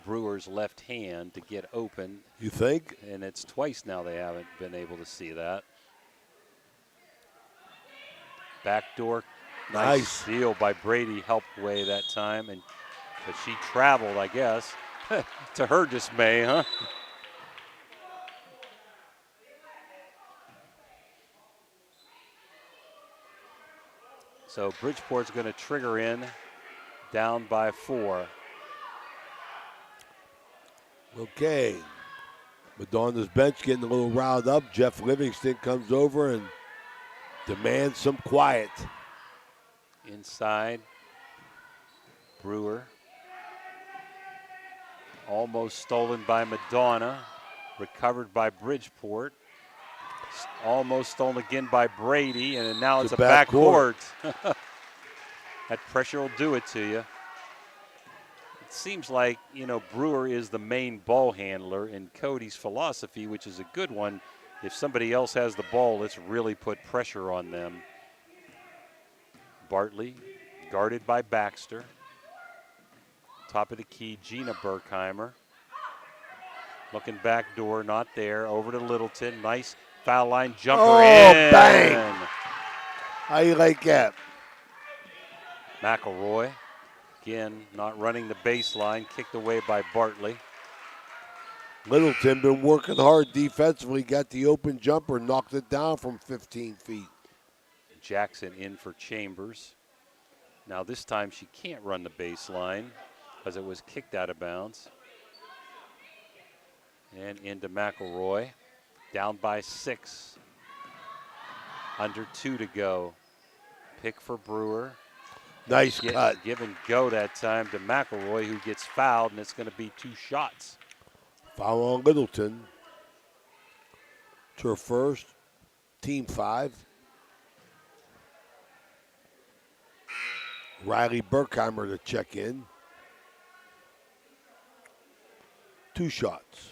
Brewer's left hand to get open. You think? And it's twice now they haven't been able to see that. Backdoor, nice steal by Brady, helped away that time, but she traveled, I guess, to her dismay, huh? So Bridgeport's going to trigger in, down by 4. Okay. Madonna's bench getting a little riled up. Jeff Livingston comes over and demands some quiet. Inside, Brewer. Almost stolen by Madonna. Recovered by Bridgeport. Almost stolen again by Brady, and now it's a backcourt. That pressure will do it to you. It seems like, Brewer is the main ball handler, and Cody's philosophy, which is a good one, if somebody else has the ball, let's really put pressure on them. Bartley, guarded by Baxter. Top of the key, Gina Berkheimer. Looking back door, not there. Over to Littleton. Nice foul line jumper in. Bang! How you like that? McElroy, again, not running the baseline. Kicked away by Bartley. Littleton been working hard defensively. Got the open jumper, knocked it down from 15 feet. Jackson in for Chambers. Now this time she can't run the baseline because it was kicked out of bounds. And into McElroy. Down by 6. Under 2 to go. Pick for Brewer. Nice cut. Give and go that time to McElroy, who gets fouled, and it's going to be 2 shots. Foul on Littleton. To her first. Team 5. Riley Berkheimer to check in. 2 shots.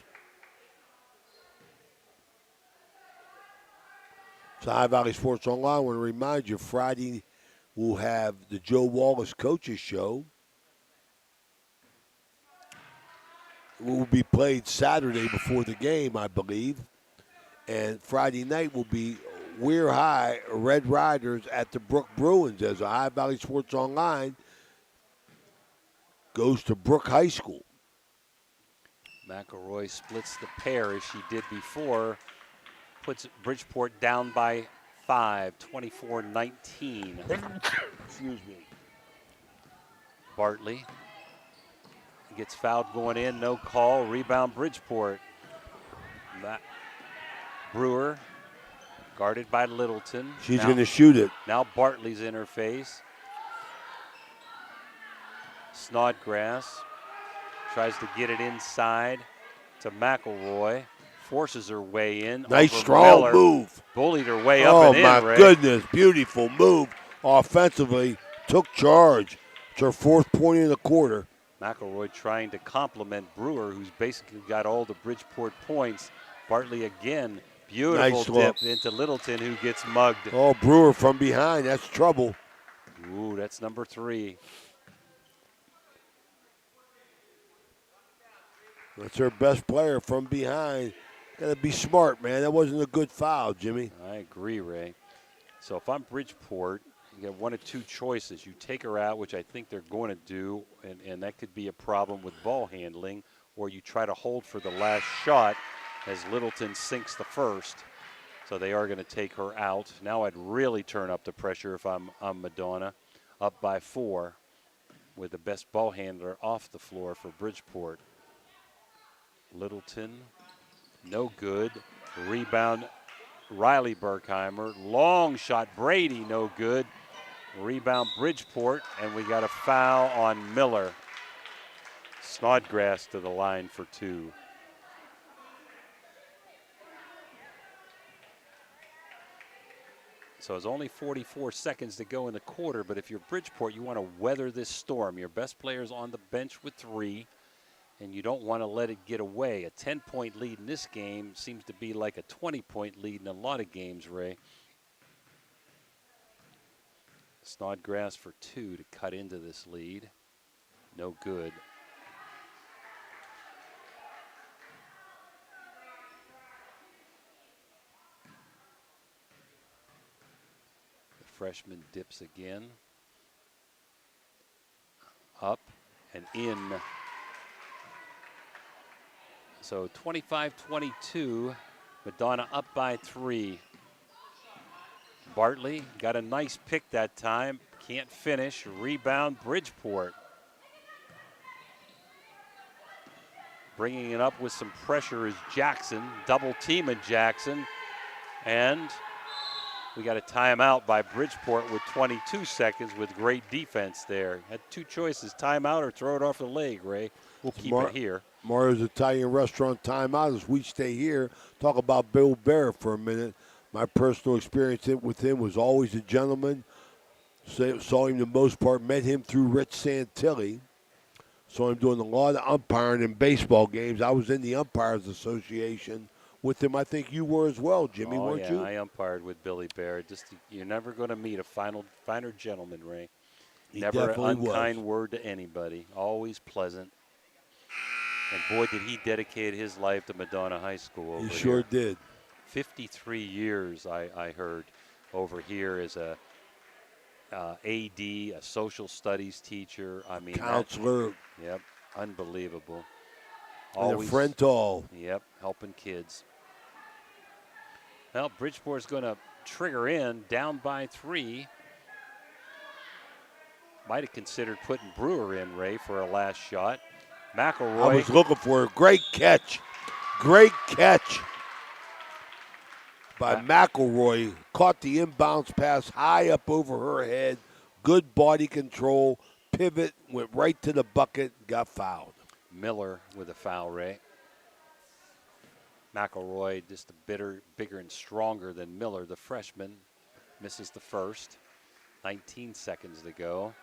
So High Valley Sports Online, I want to remind you, Friday we'll have the Joe Wallace Coaches Show. It will be played Saturday before the game, I believe. And Friday night will be Weir High Red Riders at the Brook Bruins as High Valley Sports Online goes to Brook High School. McElroy splits the pair as she did before. Puts Bridgeport down by 5, 24-19. Excuse me. Bartley gets fouled going in, no call. Rebound Bridgeport. Brewer guarded by Littleton. She's going to shoot it. Now Bartley's in her face. Snodgrass tries to get it inside to McElroy. Forces her way in. Nice strong Miller. move. Bullied her way up and in, Oh, my Ray. goodness. Beautiful move offensively. Took charge. It's her 4th point in the quarter. McElroy trying to compliment Brewer, who's basically got all the Bridgeport points. Bartley again. Beautiful Nice dip look. into Littleton, who gets mugged. Oh, Brewer from behind. That's trouble. Ooh, that's number 3. That's her best player from behind. Got to be smart, man. That wasn't a good foul, Jimmy. I agree, Ray. So if I'm Bridgeport, you get one of 2 choices. You take her out, which I think they're going to do, and that could be a problem with ball handling, or you try to hold for the last shot as Littleton sinks the first. So they are going to take her out. Now I'd really turn up the pressure if I'm Madonna. Up by 4 with the best ball handler off the floor for Bridgeport. Littleton, no good. Rebound, Riley Berkheimer. Long shot, Brady, no good. Rebound Bridgeport, and we got a foul on Miller. Snodgrass to the line for 2. So it's only 44 seconds to go in the quarter, but if you're Bridgeport, you want to weather this storm. Your best player's on the bench with 3, and you don't want to let it get away. A 10-point lead in this game seems to be like a 20-point lead in a lot of games, Ray. Snodgrass for 2 to cut into this lead. No good. The freshman dips again. Up and in. So 25-22, Madonna up by 3. Bartley got a nice pick that time, can't finish. Rebound Bridgeport. Bringing it up with some pressure is Jackson, double teaming Jackson. And we got a timeout by Bridgeport with 22 seconds with great defense there. Had 2 choices, timeout or throw it off the leg, Ray. We'll keep it here. Mario's Italian Restaurant timeout as we stay here. Talk about Bill Bear for a minute. My personal experience with him was always a gentleman. Saw him the most part, met him through Rich Santilli. Saw him doing a lot of umpiring in baseball games. I was in the Umpires Association with him. I think you were as well, Jimmy, weren't you? I umpired with Billy Bear. You're never going to meet a finer gentleman, Ray. He Never an definitely unkind word to anybody. Always pleasant. And boy, did he dedicate his life to Madonna High School over He sure here. did. 53 years, I heard, over here as a AD, a social studies teacher. I mean, counselor. Yep, unbelievable. And a friend to all. Yep, helping kids. Well, Bridgeport's going to trigger in, down by 3. Might have considered putting Brewer in, Ray, for a last shot. McElroy. I was looking for a great catch. Great catch by McElroy. Caught the inbounds pass high up over her head. Good body control. Pivot, went right to the bucket, got fouled. Miller with a foul, Ray. McElroy just bigger and stronger than Miller, the freshman. Misses the first. 19 seconds to go.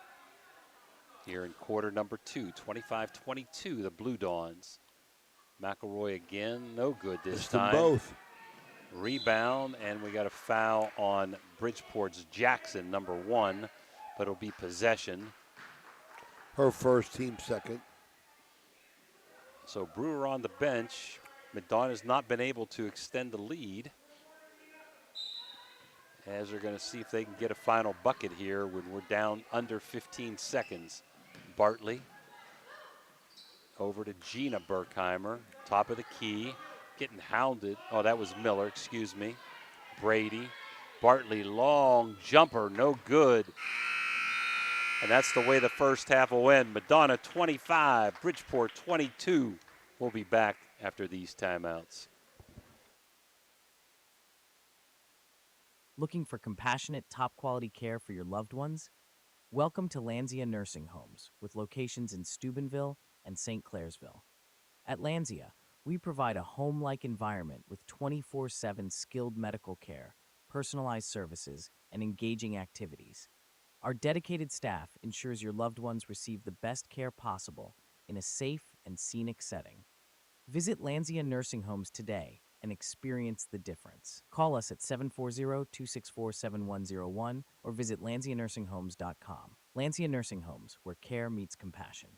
Here in quarter number 2, 25-22, the Blue Dawns. McElroy again, no good this time. Both. Rebound, and we got a foul on Bridgeport's Jackson, number 1, but it'll be possession. Her first, team second. So Brewer on the bench. Madonna's not been able to extend the lead, as they're going to see if they can get a final bucket here when we're down under 15 seconds. Bartley over to Gina Berkheimer, top of the key, getting hounded. Oh, that was Miller, excuse me. Brady, Bartley, long jumper, no good. And that's the way the first half will end. Madonna 25, Bridgeport 22. We'll be back after these timeouts. Looking for compassionate, top-quality care for your loved ones? Welcome to Lanzia Nursing Homes, with locations in Steubenville and St. Clairsville. At Lanzia, we provide a home-like environment with 24/7 skilled medical care, personalized services, and engaging activities. Our dedicated staff ensures your loved ones receive the best care possible in a safe and scenic setting. Visit Lanzia Nursing Homes today and experience the difference. Call us at 740-264-7101 or visit LanziaNursingHomes.com. Lanzia Nursing Homes, where care meets compassion.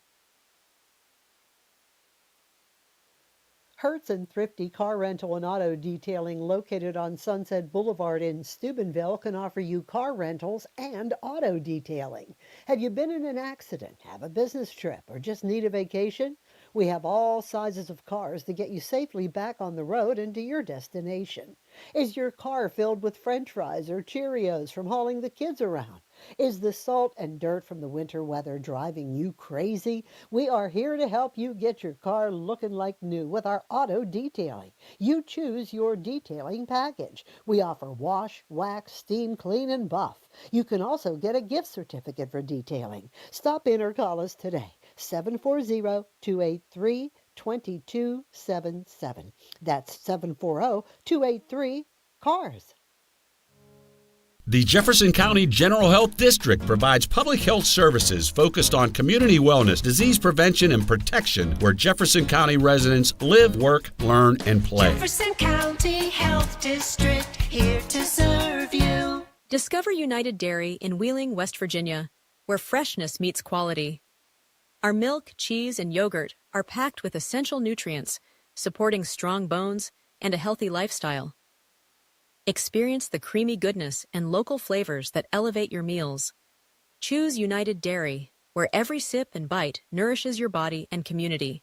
Hertz and Thrifty Car Rental and Auto Detailing, located on Sunset Boulevard in Steubenville, can offer you car rentals and auto detailing. Have you been in an accident, have a business trip, or just need a vacation? We have all sizes of cars to get you safely back on the road and to your destination. Is your car filled with French fries or Cheerios from hauling the kids around? Is the salt and dirt from the winter weather driving you crazy? We are here to help you get your car looking like new with our auto detailing. You choose your detailing package. We offer wash, wax, steam, clean, and buff. You can also get a gift certificate for detailing. Stop in or call us today, 740-283-2277. That's 740-283-CARS. The Jefferson County General Health District provides public health services focused on community wellness, disease prevention, and protection where Jefferson County residents live, work, learn, and play. Jefferson County Health District, here to serve you. Discover United Dairy in Wheeling, West Virginia, where freshness meets quality. Our milk, cheese, and yogurt are packed with essential nutrients, supporting strong bones and a healthy lifestyle. Experience the creamy goodness and local flavors that elevate your meals. Choose United Dairy, where every sip and bite nourishes your body and community.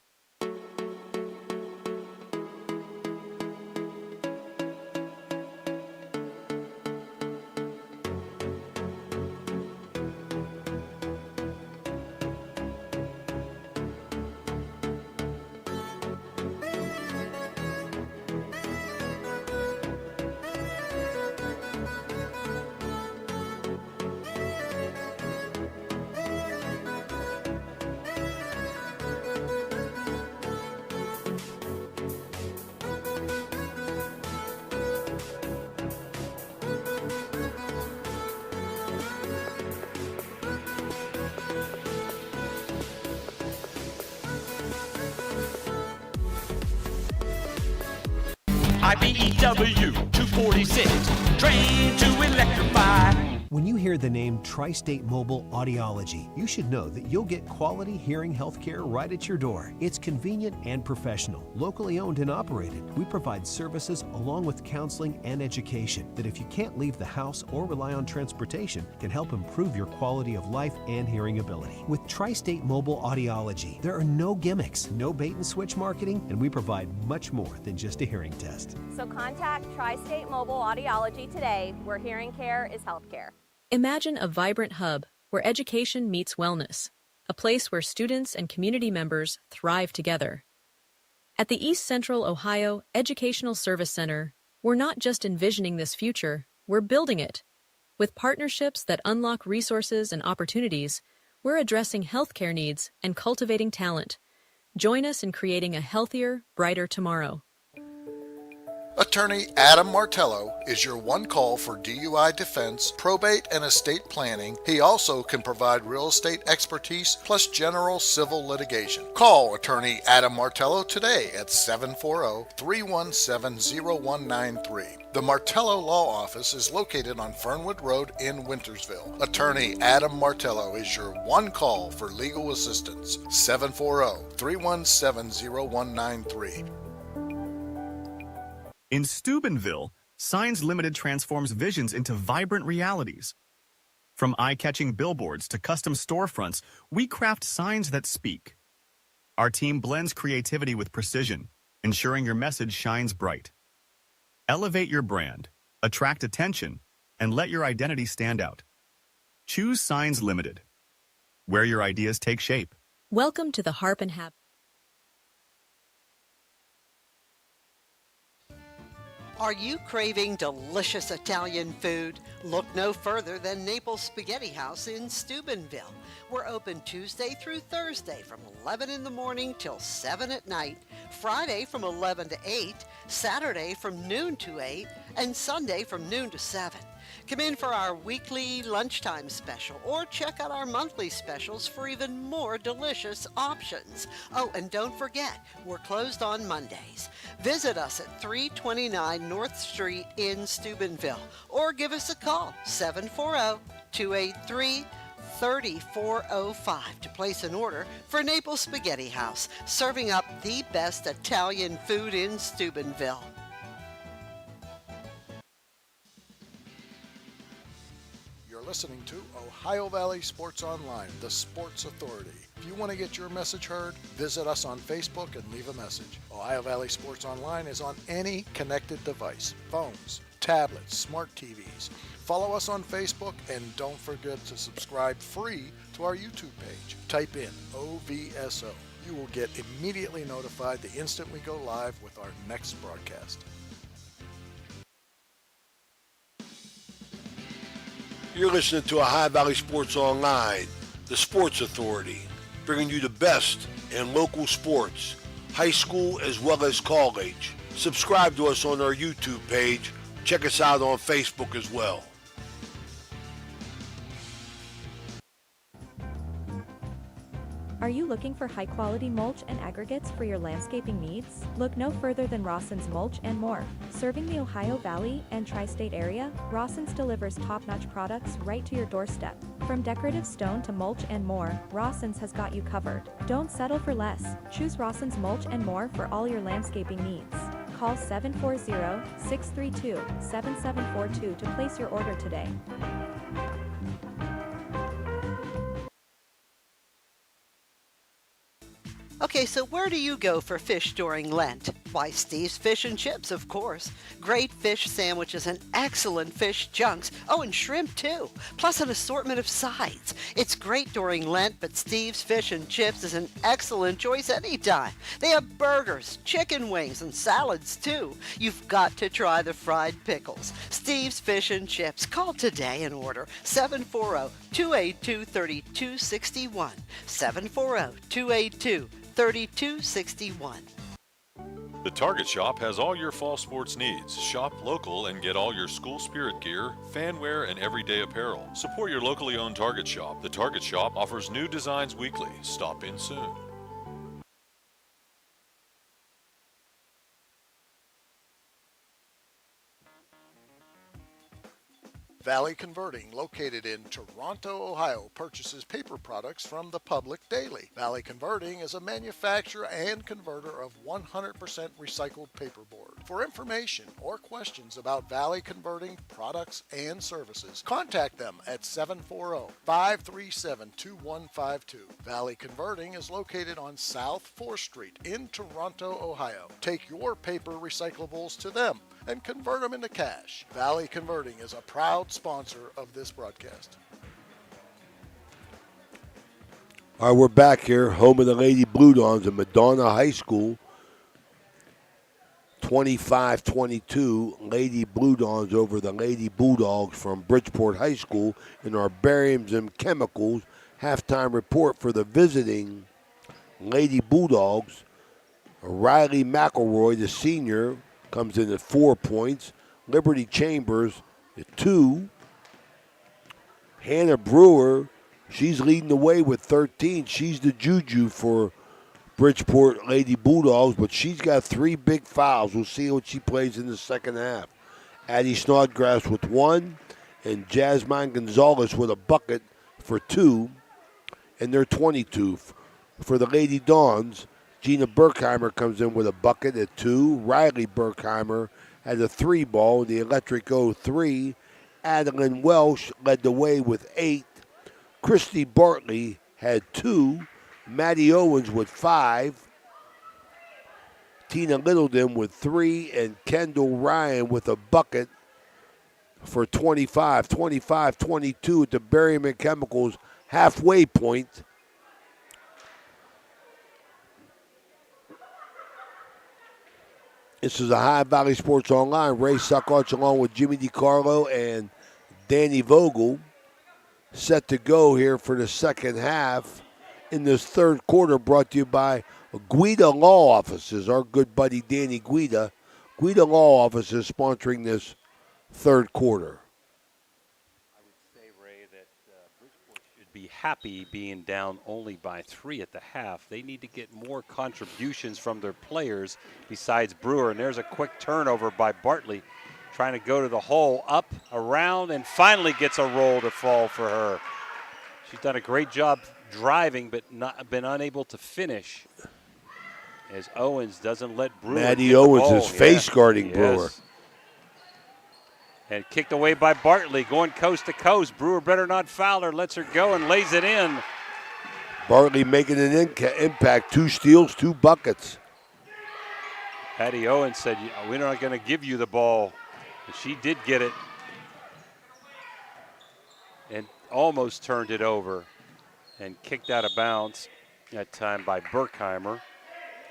IBEW 246, trained to electrify. When you hear the name Tri-State Mobile Audiology, you should know that you'll get quality hearing health care right at your door. It's convenient and professional, locally owned and operated. We provide services along with counseling and education that, if you can't leave the house or rely on transportation, can help improve your quality of life and hearing ability. With Tri-State Mobile Audiology, there are no gimmicks, no bait and switch marketing, and we provide much more than just a hearing test. So contact Tri-State Mobile Audiology today, where hearing care is healthcare. Imagine a vibrant hub where education meets wellness, a place where students and community members thrive together. At the East Central Ohio Educational Service Center, we're not just envisioning this future, we're building it. With partnerships that unlock resources and opportunities, we're addressing healthcare needs and cultivating talent. Join us in creating a healthier, brighter tomorrow. Attorney Adam Martello is your one call for DUI defense, probate, and estate planning. He also can provide real estate expertise plus general civil litigation. Call Attorney Adam Martello today at 740-317-0193. The Martello Law Office is located on Fernwood Road in Wintersville. Attorney Adam Martello is your one call for legal assistance. 740-317-0193. In Steubenville, Signs Limited transforms visions into vibrant realities. From eye-catching billboards to custom storefronts, we craft signs that speak. Our team blends creativity with precision, ensuring your message shines bright. Elevate your brand, attract attention, and let your identity stand out. Choose Signs Limited, where your ideas take shape. Welcome to the Harp and Hab. Are you craving delicious Italian food? Look no further than Naples Spaghetti House in Steubenville. We're open Tuesday through Thursday from 11 in the morning till 7 at night, Friday from 11 to 8, Saturday from noon to 8, and Sunday from noon to 7. Come in for our weekly lunchtime special or check out our monthly specials for even more delicious options. Oh, and don't forget, we're closed on Mondays. Visit us at 329 North Street in Steubenville or give us a call, 740-283-3405 to place an order for Naples Spaghetti House, serving up the best Italian food in Steubenville. Listening to Ohio Valley Sports Online, the sports authority. If you want to get your message heard, visit us on Facebook and leave a message. Ohio Valley Sports Online is on any connected device, phones, tablets, smart TVs. Follow us on Facebook and don't forget to subscribe free to our YouTube page. Type in OVSO. You will get immediately notified the instant we go live with our next broadcast. You're listening to Ohio Valley Sports Online, the Sports Authority, bringing you the best in local sports, high school as well as college. Subscribe to us on our YouTube page. Check us out on Facebook as well. Are you looking for high-quality mulch and aggregates for your landscaping needs? Look no further than Rawson's Mulch and More. Serving the Ohio Valley and tri-state area, Rawson's delivers top-notch products right to your doorstep. From decorative stone to mulch and more, Rawson's has got you covered. Don't settle for less. Choose Rawson's Mulch and More for all your landscaping needs. Call 740-632-7742 to place your order today. Okay, so where do you go for fish during Lent? Why, Steve's Fish and Chips, of course. Great fish sandwiches and excellent fish junks. Oh, and shrimp, too. Plus an assortment of sides. It's great during Lent, but Steve's Fish and Chips is an excellent choice anytime. They have burgers, chicken wings, and salads, too. You've got to try the fried pickles. Steve's Fish and Chips. Call today and order 740-282-3261. 740-282-3261. The Target Shop has all your fall sports needs. Shop local and get all your school spirit gear, fan wear, and everyday apparel. Support your locally owned Target Shop. The Target Shop offers new designs weekly. Stop in soon. Valley Converting, located in Toronto, Ohio, purchases paper products from the public daily. Valley Converting is a manufacturer and converter of 100% recycled paperboard. For information or questions about Valley Converting products and services, contact them at 740-537-2152. Valley Converting is located on South 4th Street in Toronto, Ohio. Take your paper recyclables to them and convert them into cash. Valley Converting is a proud sponsor of this broadcast. All right, we're back here, home of the Lady Blue Dons at Madonna High School. 25-22, Lady Blue Dons over the Lady Bulldogs from Bridgeport High School in our Bariums and Chemicals halftime report for the visiting Lady Bulldogs. Riley McElroy, the senior, comes in at 4 points. Liberty Chambers at 2. Hannah Brewer, she's leading the way with 13. She's the juju for Bridgeport Lady Bulldogs, but she's got 3 big fouls. We'll see what she plays in the second half. Addie Snodgrass with 1, and Jasmine Gonzalez with a bucket for 2, and they're 22. For the Lady Dons, Gina Berkheimer comes in with a bucket at 2. Riley Berkheimer has a 3 ball. The Electric O 3. Adeline Welsh led the way with 8. Christy Bartley had 2. Maddie Owens with 5. Tina Littleton with 3. And Kendall Ryan with a bucket for 25. 25-22 at the Berryman Chemicals halfway point. This is Ohio Valley Sports Online. Ray Suckarch along with Jimmy DiCarlo and Danny Vogel set to go here for the second half in this third quarter, brought to you by Guida Law Offices. Our good buddy Danny Guida. Guida Law Offices sponsoring this third quarter. I would say, Ray, that Bridgeport should be happy being down only by 3 at the half. They need to get more contributions from their players besides Brewer. And there's a quick turnover by Bartley, trying to go to the hole, up, around, and finally gets a roll to fall for her. She's done a great job driving, but not been unable to finish, as Owens doesn't let Brewer. Maddie Owens is face guarding Brewer. And kicked away by Bartley, going coast to coast. Brewer better not foul her, lets her go and lays it in. Bartley making an impact. 2 steals, 2 buckets. Patty Owens said, we're not going to give you the ball. And she did get it and almost turned it over and kicked out of bounds that time by Berkheimer.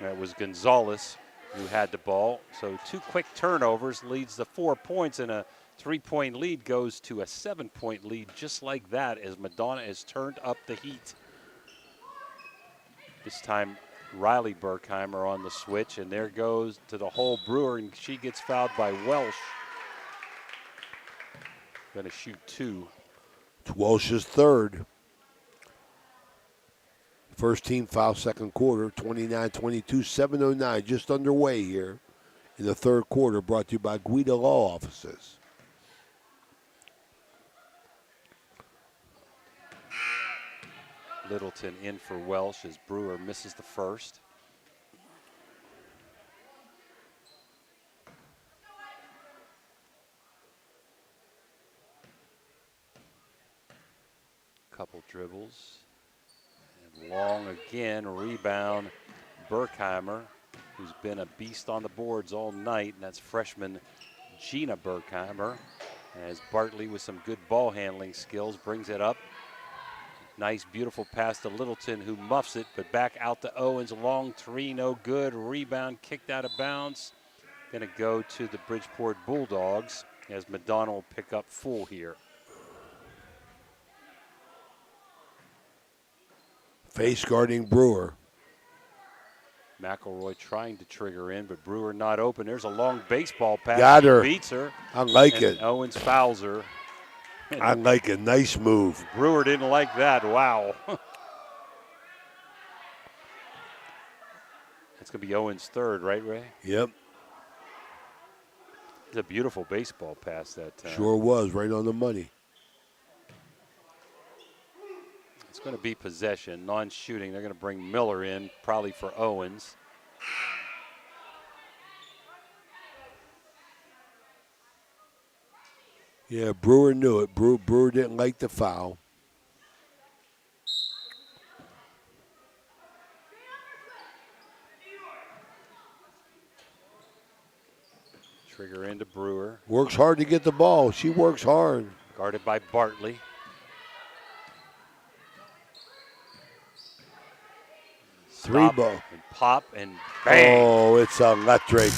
That was Gonzalez who had the ball. So 2 quick turnovers leads to 4 points, and a 3-point lead goes to a 7-point lead just like that as Madonna has turned up the heat. This time Riley Berkheimer on the switch, and there goes to the hole Brewer, and she gets fouled by Welsh. Gonna shoot 2. It's Welsh's third. First team foul, second quarter, 29-22, 7:09 just underway here in the third quarter, brought to you by Guida Law Offices. Littleton in for Welsh as Brewer misses the first. Couple dribbles. And long again, rebound Berkheimer, who's been a beast on the boards all night, and that's freshman Gina Berkheimer. As Bartley with some good ball handling skills brings it up. Nice, beautiful pass to Littleton, who muffs it, but back out to Owens. Long 3, no good. Rebound kicked out of bounds. Going to go to the Bridgeport Bulldogs as Madonna will pick up full here. Face guarding Brewer. McElroy trying to trigger in, but Brewer not open. There's a long baseball pass. Got her. She beats her. I like and it. Owens fouls her. I like it. Nice move. Brewer didn't like that. Wow. It's going to be Owens' third, right, Ray? Yep. It's a beautiful baseball pass that time. Sure was. Right on the money. It's going to be possession, non-shooting. They're going to bring Miller in, probably for Owens. Yeah, Brewer knew it. Brewer didn't like the foul. Trigger into Brewer. Works hard to get the ball. She works hard. Guarded by Bartley. Three ball. And pop and bang. Oh, it's electric.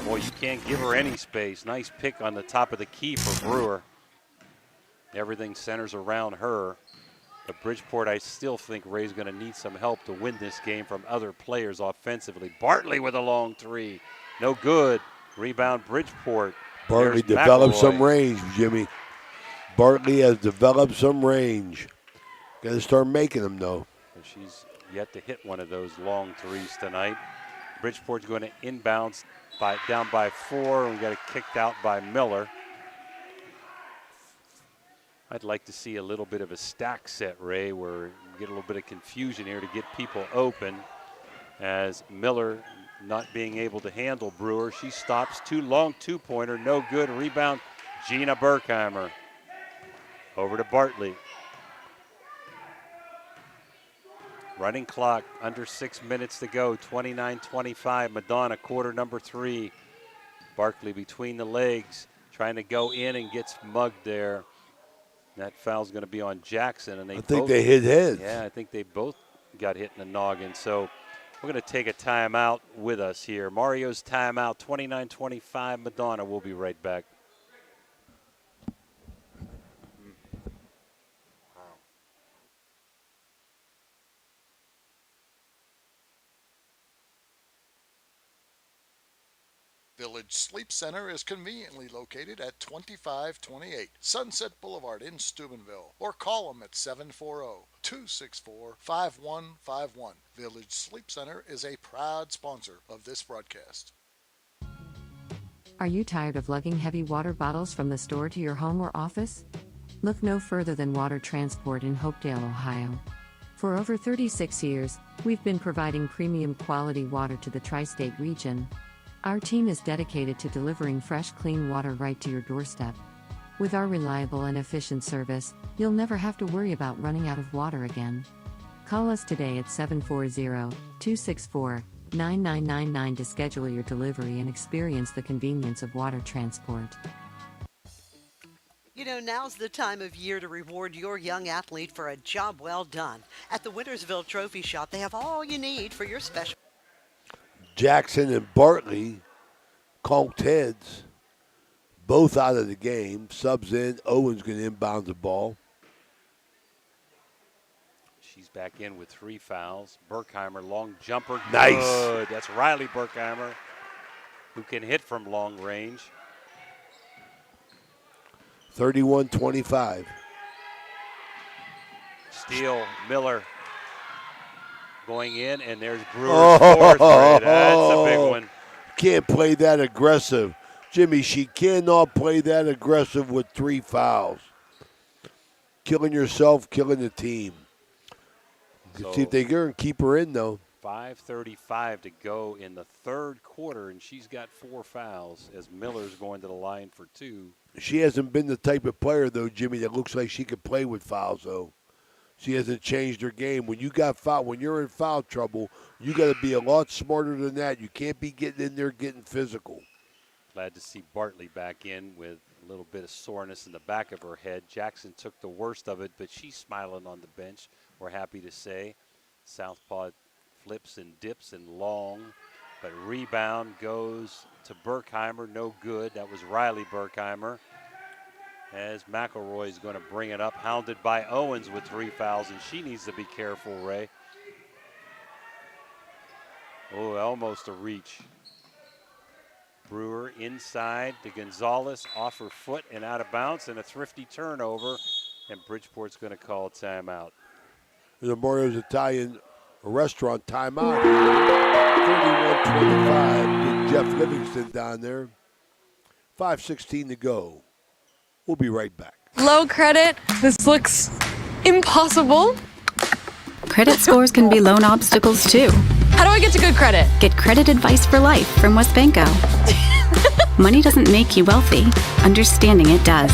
Boy, you can't give her any space. Nice pick on the top of the key for Brewer. Everything centers around her. But Bridgeport, I still think Ray's going to need some help to win this game from other players offensively. Bartley with a long 3. No good. Rebound Bridgeport. Bartley There's developed McElroy. some range, Jimmy. Bartley has developed some range. Got to start making them, though. And she's yet to hit one of those long 3s tonight. Bridgeport's going to inbounds down by 4, and we got it kicked out by Miller. I'd like to see a little bit of a stack set, Ray, where we get a little bit of confusion here to get people open. As Miller not being able to handle Brewer, she stops. 2 long 2-pointer, no good. Rebound, Gina Berkheimer. Over to Bartley. Running clock, under 6 minutes to go, 29-25. Madonna, quarter number 3. Barkley between the legs, trying to go in and gets mugged there. That foul's going to be on Jackson. And I think they hit heads. Yeah, I think they both got hit in the noggin. So we're going to take a timeout with us here. Mario's timeout, 29-25. Madonna, we'll be right back. Village Sleep Center is conveniently located at 2528 Sunset Boulevard in Steubenville, or call them at 740-264-5151. Village Sleep Center is a proud sponsor of this broadcast. Are you tired of lugging heavy water bottles from the store to your home or office? Look no further than Water Transport in Hopedale, Ohio. For over 36 years, we've been providing premium quality water to the tri-state region. Our team is dedicated to delivering fresh, clean water right to your doorstep. With our reliable and efficient service, you'll never have to worry about running out of water again. Call us today at 740-264-9999 to schedule your delivery and experience the convenience of Water Transport. You know, now's the time of year to reward your young athlete for a job well done. At the Wintersville Trophy Shop, they have all you need for your special. Jackson and Bartley conked heads, both out of the game. Subs in. Owens going to inbound the ball. She's back in with 3 fouls. Berkheimer, long jumper. Nice. Good. That's Riley Berkheimer, who can hit from long range. 31-25. Steele, Miller going in, and there's Brewer's fourth. Right? That's a big one. Can't play that aggressive. Jimmy, she cannot play that aggressive with 3 fouls. Killing yourself, killing the team. See if they can keep her in, though. 5:35 to go in the third quarter, and she's got 4 fouls as Miller's going to the line for 2. She hasn't been the type of player, though, Jimmy, that looks like she could play with fouls, though. She hasn't changed her game. When you're in foul trouble, you got to be a lot smarter than that. You can't be getting in there getting physical. Glad to see Bartley back in with a little bit of soreness in the back of her head. Jackson took the worst of it, but she's smiling on the bench, we're happy to say. Southpaw flips and dips and long, but rebound goes to Berkheimer, no good. That was Riley Berkheimer. As McElroy is going to bring it up, hounded by Owens with 3 fouls, and she needs to be careful, Ray. Oh, almost a reach. Brewer inside to Gonzalez, off her foot and out of bounds, and a thrifty turnover, and Bridgeport's going to call timeout. The Mario's Italian restaurant timeout. 31-25. Big Jeff Livingston down there. 5:16 to go. We'll be right back. Low credit. This looks impossible. Credit scores can be loan obstacles too. How do I get to good credit? Get credit advice for life from WesBanco. Money doesn't make you wealthy. Understanding it does.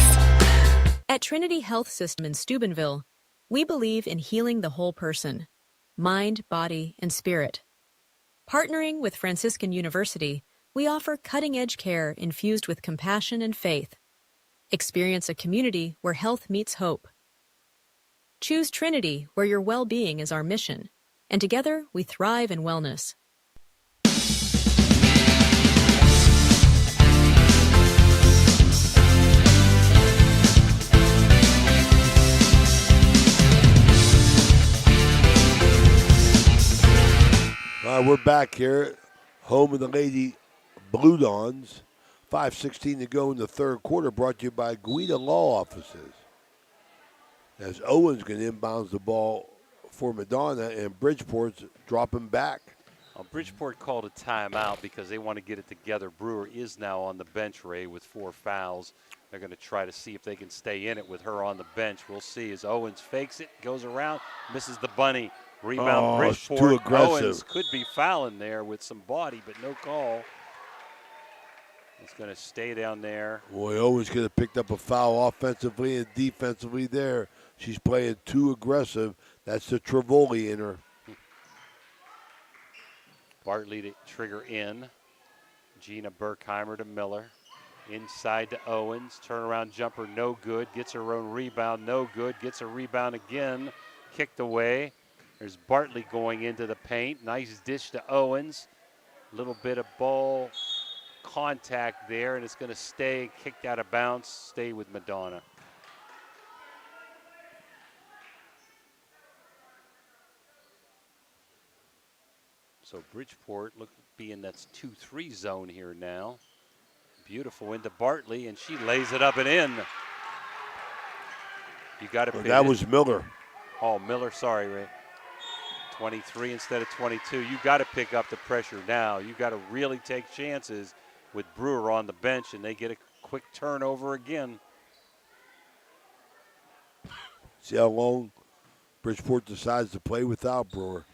At Trinity Health System in Steubenville, we believe in healing the whole person, mind, body, and spirit. Partnering with Franciscan University, we offer cutting-edge care infused with compassion and faith. Experience a community where health meets hope. Choose Trinity, where your well-being is our mission, and together we thrive in wellness. All right, we're back here, home of the Lady Blue Dons. 5:16 to go in the third quarter, brought to you by Guida Law Offices. As Owens going to inbounds the ball for Madonna, and Bridgeport's dropping back. Well, Bridgeport called a timeout because they want to get it together. Brewer is now on the bench, Ray, with 4 fouls. They're going to try to see if they can stay in it with her on the bench. We'll see as Owens fakes it, goes around, misses the bunny. Rebound, Bridgeport. Too aggressive. Owens could be fouling there with some body, but no call. It's going to stay down there. Boy, Owens could have picked up a foul offensively and defensively there. She's playing too aggressive. That's the Trivoli in her. Bartley to trigger in. Gina Berkheimer to Miller. Inside to Owens. Turnaround jumper, no good. Gets her own rebound, no good. Gets a rebound again. Kicked away. There's Bartley going into the paint. Nice dish to Owens. Little bit of ball contact there, and it's going to stay kicked out of bounds, stay with Madonna. So Bridgeport being that's 2-3 zone here now. Beautiful into Bartley, and she lays it up and in. You got to. That was Miller. Oh, Miller, sorry, Ray. 23 instead of 22. You got to pick up the pressure now. You got to really take chances with Brewer on the bench, and they get a quick turnover again. See how long Bridgeport decides to play without Brewer.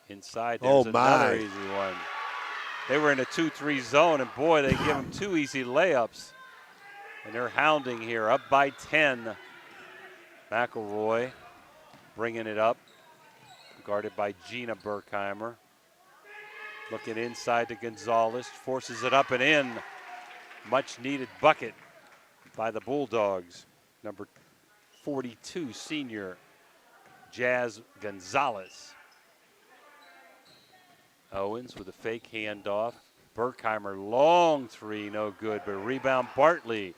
Inside, there's my. another easy one. They were in a 2-3 zone, and boy, they give them 2 easy layups. And they're hounding here, up by 10. McElroy bringing it up, guarded by Gina Berkheimer. Looking inside to Gonzalez, forces it up and in. Much needed bucket by the Bulldogs. Number 42, senior Jazz Gonzalez. Owens with a fake handoff. Berkheimer, long three, no good, but rebound Bartley.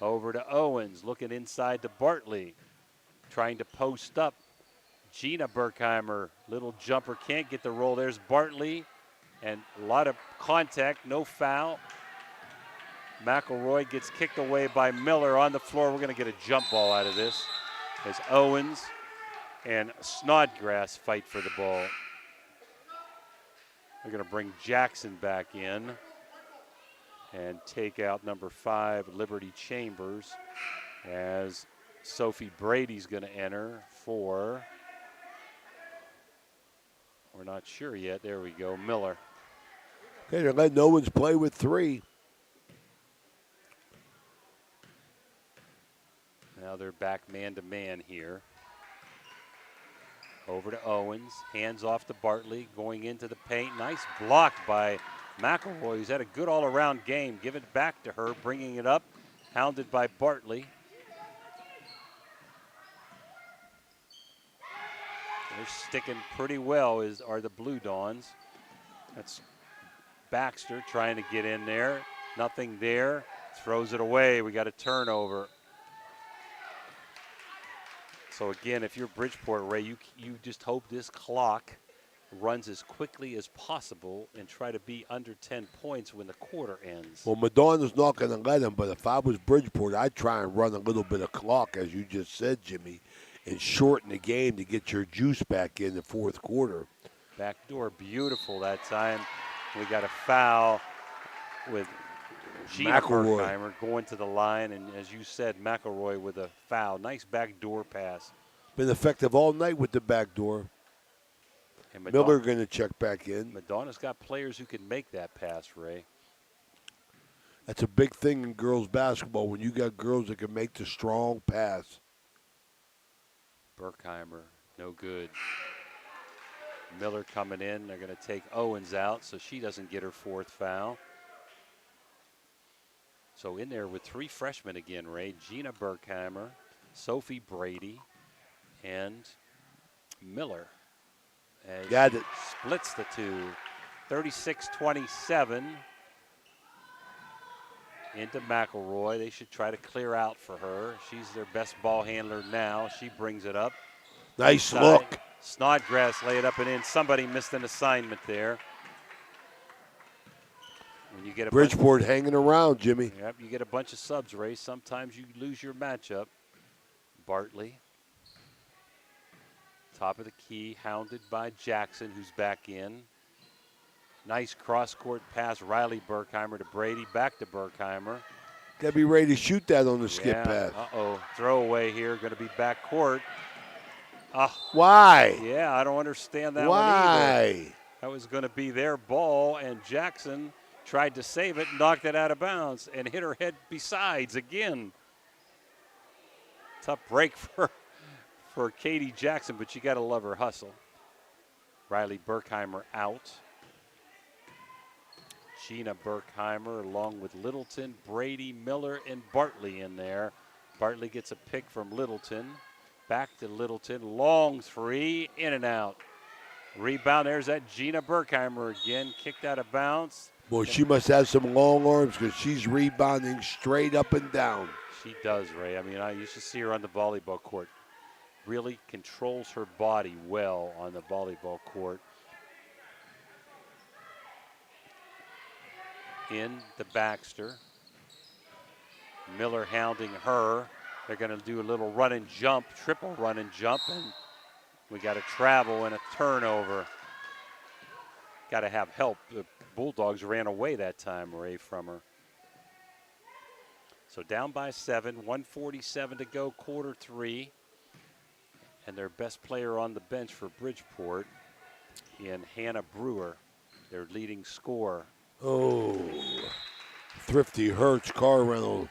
Over to Owens, looking inside to Bartley. Trying to post up. Gina Berkheimer, little jumper, can't get the roll. There's Bartley, and a lot of contact, no foul. McElroy gets kicked away by Miller on the floor. We're going to get a jump ball out of this as Owens and Snodgrass fight for the ball. We're going to bring Jackson back in and take out number 5, Liberty Chambers, as Sophie Brady's going to enter for, we're not sure yet, there we go, Miller. Okay, they're letting Owens play with 3. Now they're back man-to-man here. Over to Owens, hands off to Bartley, going into the paint. Nice block by McElroy, who's had a good all-around game. Give it back to her, bringing it up, hounded by Bartley. They're sticking pretty well, are the Blue Dawns. That's Baxter trying to get in there. Nothing there, throws it away. We got a turnover. So again, if you're Bridgeport, Ray, you just hope this clock runs as quickly as possible and try to be under 10 points when the quarter ends. Well, Madonna's not going to let him, but if I was Bridgeport, I'd try and run a little bit of clock, as you just said, Jimmy, and shorten the game to get your juice back in the fourth quarter. Backdoor, beautiful that time. We got a foul with Gina Berkheimer going to the line, and as you said, McElroy with a foul. Nice backdoor pass. Been effective all night with the backdoor. And Miller going to check back in. Madonna's got players who can make that pass, Ray. That's a big thing in girls basketball when you got girls that can make the strong pass. Berkheimer, no good. Miller coming in. They're going to take Owens out so she doesn't get her 4th foul. So in there with 3 freshmen again, Ray. Gina Berkheimer, Sophie Brady, and Miller. As Got it. Splits the two. 36-27 into McElroy. They should try to clear out for her. She's their best ball handler now. She brings it up. Nice inside. look. Snodgrass lay it up and in. Somebody missed an assignment there. When you get a Bridgeport hanging around, Jimmy. Yep, you get a bunch of subs, Ray. Sometimes you lose your matchup. Bartley. Top of the key, hounded by Jackson, who's back in. Nice cross-court pass, Riley Berkheimer to Brady, back to Berkheimer. Got to be ready to shoot that on the skip pass. Uh-oh, throwaway here, going to be back court. Why? Yeah, I don't understand that one Why? either. That was going to be their ball, and Jackson tried to save it, knocked it out of bounds, and hit her head besides again. Tough break for Katie Jackson, but you got to love her hustle. Riley Berkheimer out. Gina Berkheimer along with Littleton, Brady, Miller, and Bartley in there. Bartley gets a pick from Littleton. Back to Littleton, long 3, in and out. Rebound, there's that Gina Berkheimer again, kicked out of bounds. Boy, she must have some long arms because she's rebounding straight up and down. She does, Ray. I mean, I used to see her on the volleyball court. Really controls her body well on the volleyball court. In the Baxter. Miller hounding her. They're going to do a little run and jump, triple run and jump, and we got a travel and a turnover. Got to have help. The Bulldogs ran away that time, Ray, from her. So down by 7, 1:47 to go, quarter 3. And their best player on the bench for Bridgeport in Hannah Brewer, their leading scorer. Oh, Thrifty Hertz car rental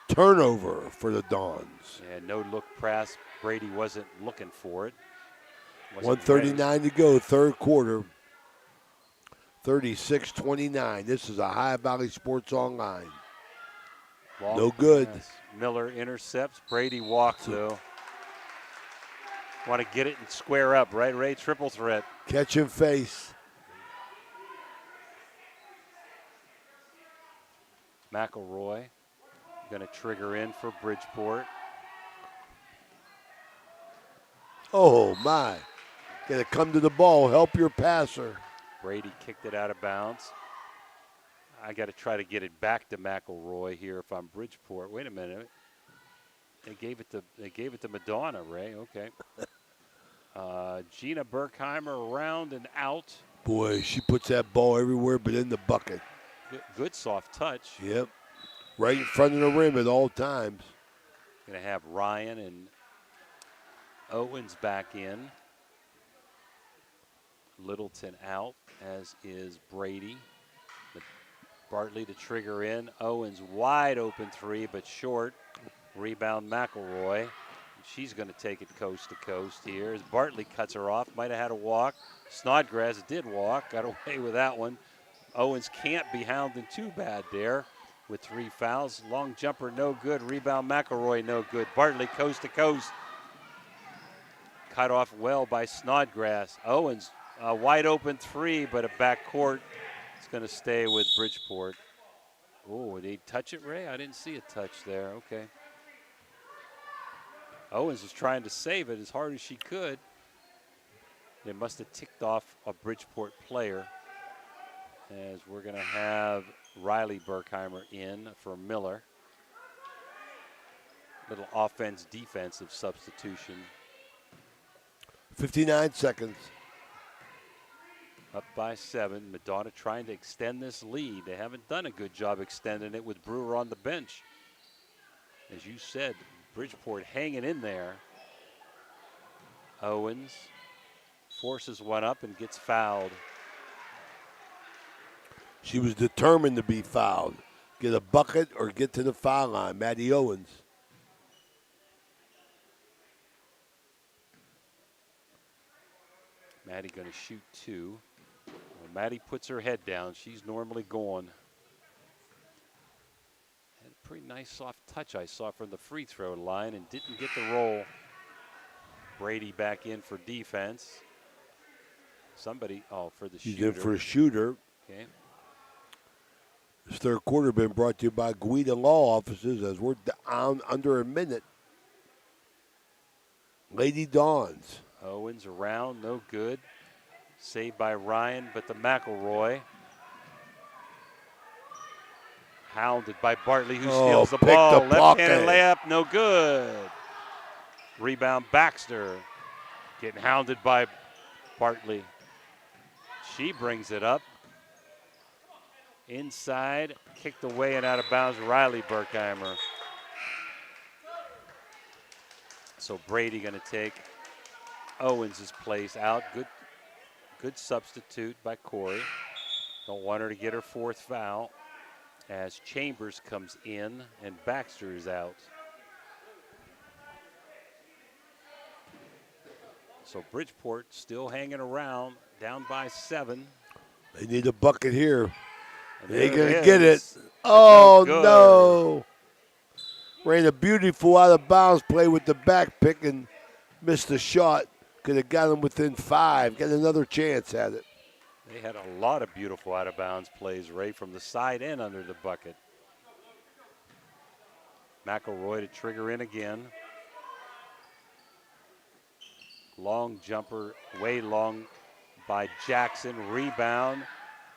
turnover for the Dons. And no look pass. Brady wasn't looking for it. 1:39 to go, third quarter. 36-29. This is a High Valley Sports Online. Long No good. pass. Miller intercepts. Brady walks, though. Want to get it and square up, right, Ray? Triple threat. Catch and face. McElroy going to trigger in for Bridgeport. Oh, my. Got to come to the ball. Help your passer. Brady kicked it out of bounds. I got to try to get it back to McElroy here if I'm Bridgeport. Wait a minute. They gave it to Madonna, Ray. Okay. Gina Berkheimer around and out. Boy, she puts that ball everywhere but in the bucket. Good soft touch. Yep. Right in front of the rim at all times. Going to have Ryan and Owens back in. Littleton out, as is Brady. Bartley to trigger in. Owens wide open three, but short. Rebound McElroy. She's going to take it coast to coast here as Bartley cuts her off. Might have had a walk. Snodgrass did walk. Got away with that one. Owens can't be hounded too bad there with 3 fouls. Long jumper no good. Rebound McElroy no good. Bartley coast to coast. Cut off well by Snodgrass. Owens a wide open three, but a backcourt. It's going to stay with Bridgeport. Oh, did he touch it, Ray? I didn't see a touch there. Okay. Owens was trying to save it as hard as she could. They must have ticked off a Bridgeport player, as we're going to have Riley Berkheimer in for Miller. Little offense-defensive substitution. 59 seconds. Up by 7. Madonna trying to extend this lead. They haven't done a good job extending it with Brewer on the bench. As you said, Bridgeport hanging in there. Owens forces one up and gets fouled. She was determined to be fouled. Get a bucket or get to the foul line. Maddie Owens. Maddie going to shoot 2. When Maddie puts her head down, she's normally gone. Had a pretty nice soft touch I saw from the free throw line and didn't get the roll. Brady back in for defense. Somebody, for the shooter. She's in for a shooter. Okay. This third quarter been brought to you by Guida Law Offices as we're down under a minute. Lady Dawns. Owens around, no good. Saved by Ryan, but the McElroy. Hounded by Bartley, who steals the ball. Left-handed layup, no good. Rebound Baxter. Getting hounded by Bartley. She brings it up. Inside, kicked away and out of bounds, Riley Berkheimer. So Brady going to take Owens' place out. Good substitute by Corey. Don't want her to get her 4th foul as Chambers comes in and Baxter is out. So Bridgeport still hanging around, down by 7. They need a bucket here. And They ain't there going it to get it. is. Oh, No good. no. Ran a beautiful out of bounds play with the back pick and missed the shot. Could have got him within 5. Got another chance at it. They had a lot of beautiful out-of-bounds plays, Ray, from the side and under the bucket. McElroy to trigger in again. Long jumper, way long by Jackson. Rebound,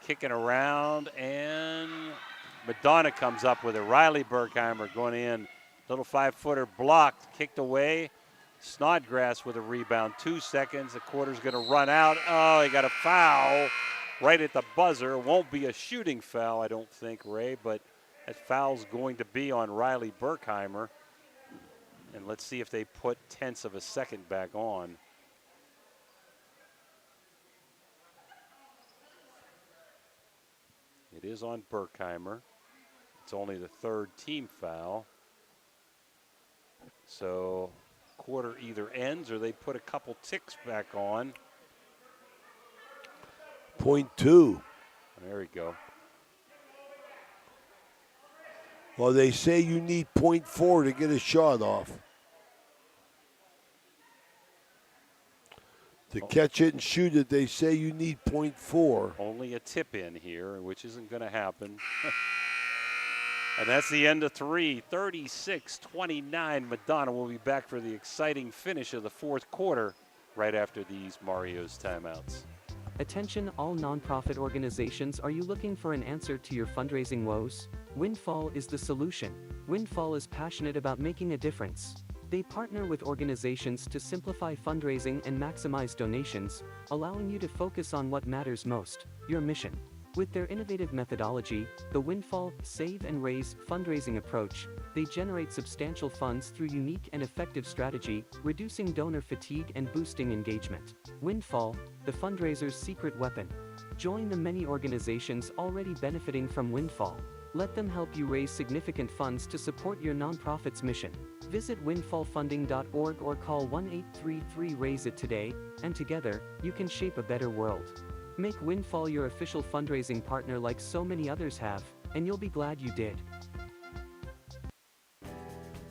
kicking around, and Madonna comes up with it. Riley Berkheimer going in. Little 5-footer blocked, kicked away. Snodgrass with a rebound. 2 seconds. The quarter's going to run out. Oh, he got a foul right at the buzzer. Won't be a shooting foul, I don't think, Ray, but that foul's going to be on Riley Berkheimer. And let's see if they put 1/10 of a second back on. It is on Berkheimer. It's only the 3rd team foul. So quarter either ends or they put a couple ticks back on. .2. There we go. Well, they say you need .4 to get a shot off. To catch it and shoot it, they say you need .4. Only a tip in here, which isn't going to happen. And that's the end of 3, 36-29. Madonna will be back for the exciting finish of the fourth quarter right after these Mario's timeouts. Attention all nonprofit organizations, are you looking for an answer to your fundraising woes? Windfall is the solution. Windfall is passionate about making a difference. They partner with organizations to simplify fundraising and maximize donations, allowing you to focus on what matters most, your mission. With their innovative methodology, the Windfall Save and Raise fundraising approach, they generate substantial funds through unique and effective strategy, reducing donor fatigue and boosting engagement. Windfall, the fundraiser's secret weapon. Join the many organizations already benefiting from Windfall. Let them help you raise significant funds to support your nonprofit's mission. Visit windfallfunding.org or call 1-833-RAISE-IT today, and together, you can shape a better world. Make Windfall your official fundraising partner like so many others have, and you'll be glad you did.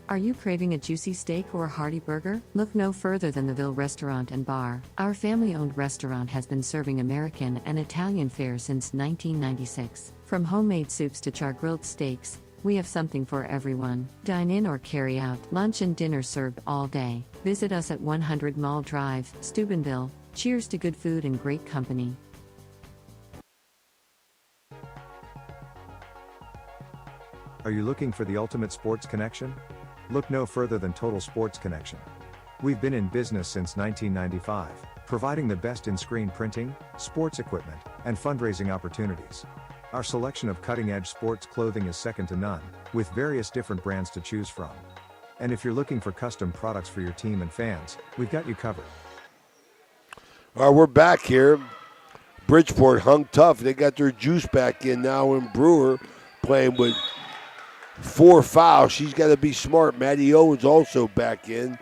Are you craving a juicy steak or a hearty burger? Look no further than the Ville Restaurant and Bar. Our family-owned restaurant has been serving American and Italian fare since 1996. From homemade soups to char-grilled steaks, we have something for everyone. Dine in or carry out. Lunch and dinner served all day. Visit us at 100 Mall Drive, Steubenville. Cheers to good food and great company. Are you looking for the ultimate sports connection? Look no further than Total Sports Connection. We've been in business since 1995, providing the best in screen printing, sports equipment, and fundraising opportunities. Our selection of cutting-edge sports clothing is second to none, with various different brands to choose from. And if you're looking for custom products for your team and fans, we've got you covered. All right, we're back here. Bridgeport hung tough. They got their juice back in now, and Brewer playing with 4 fouls. She's got to be smart. Maddie Owens also back in.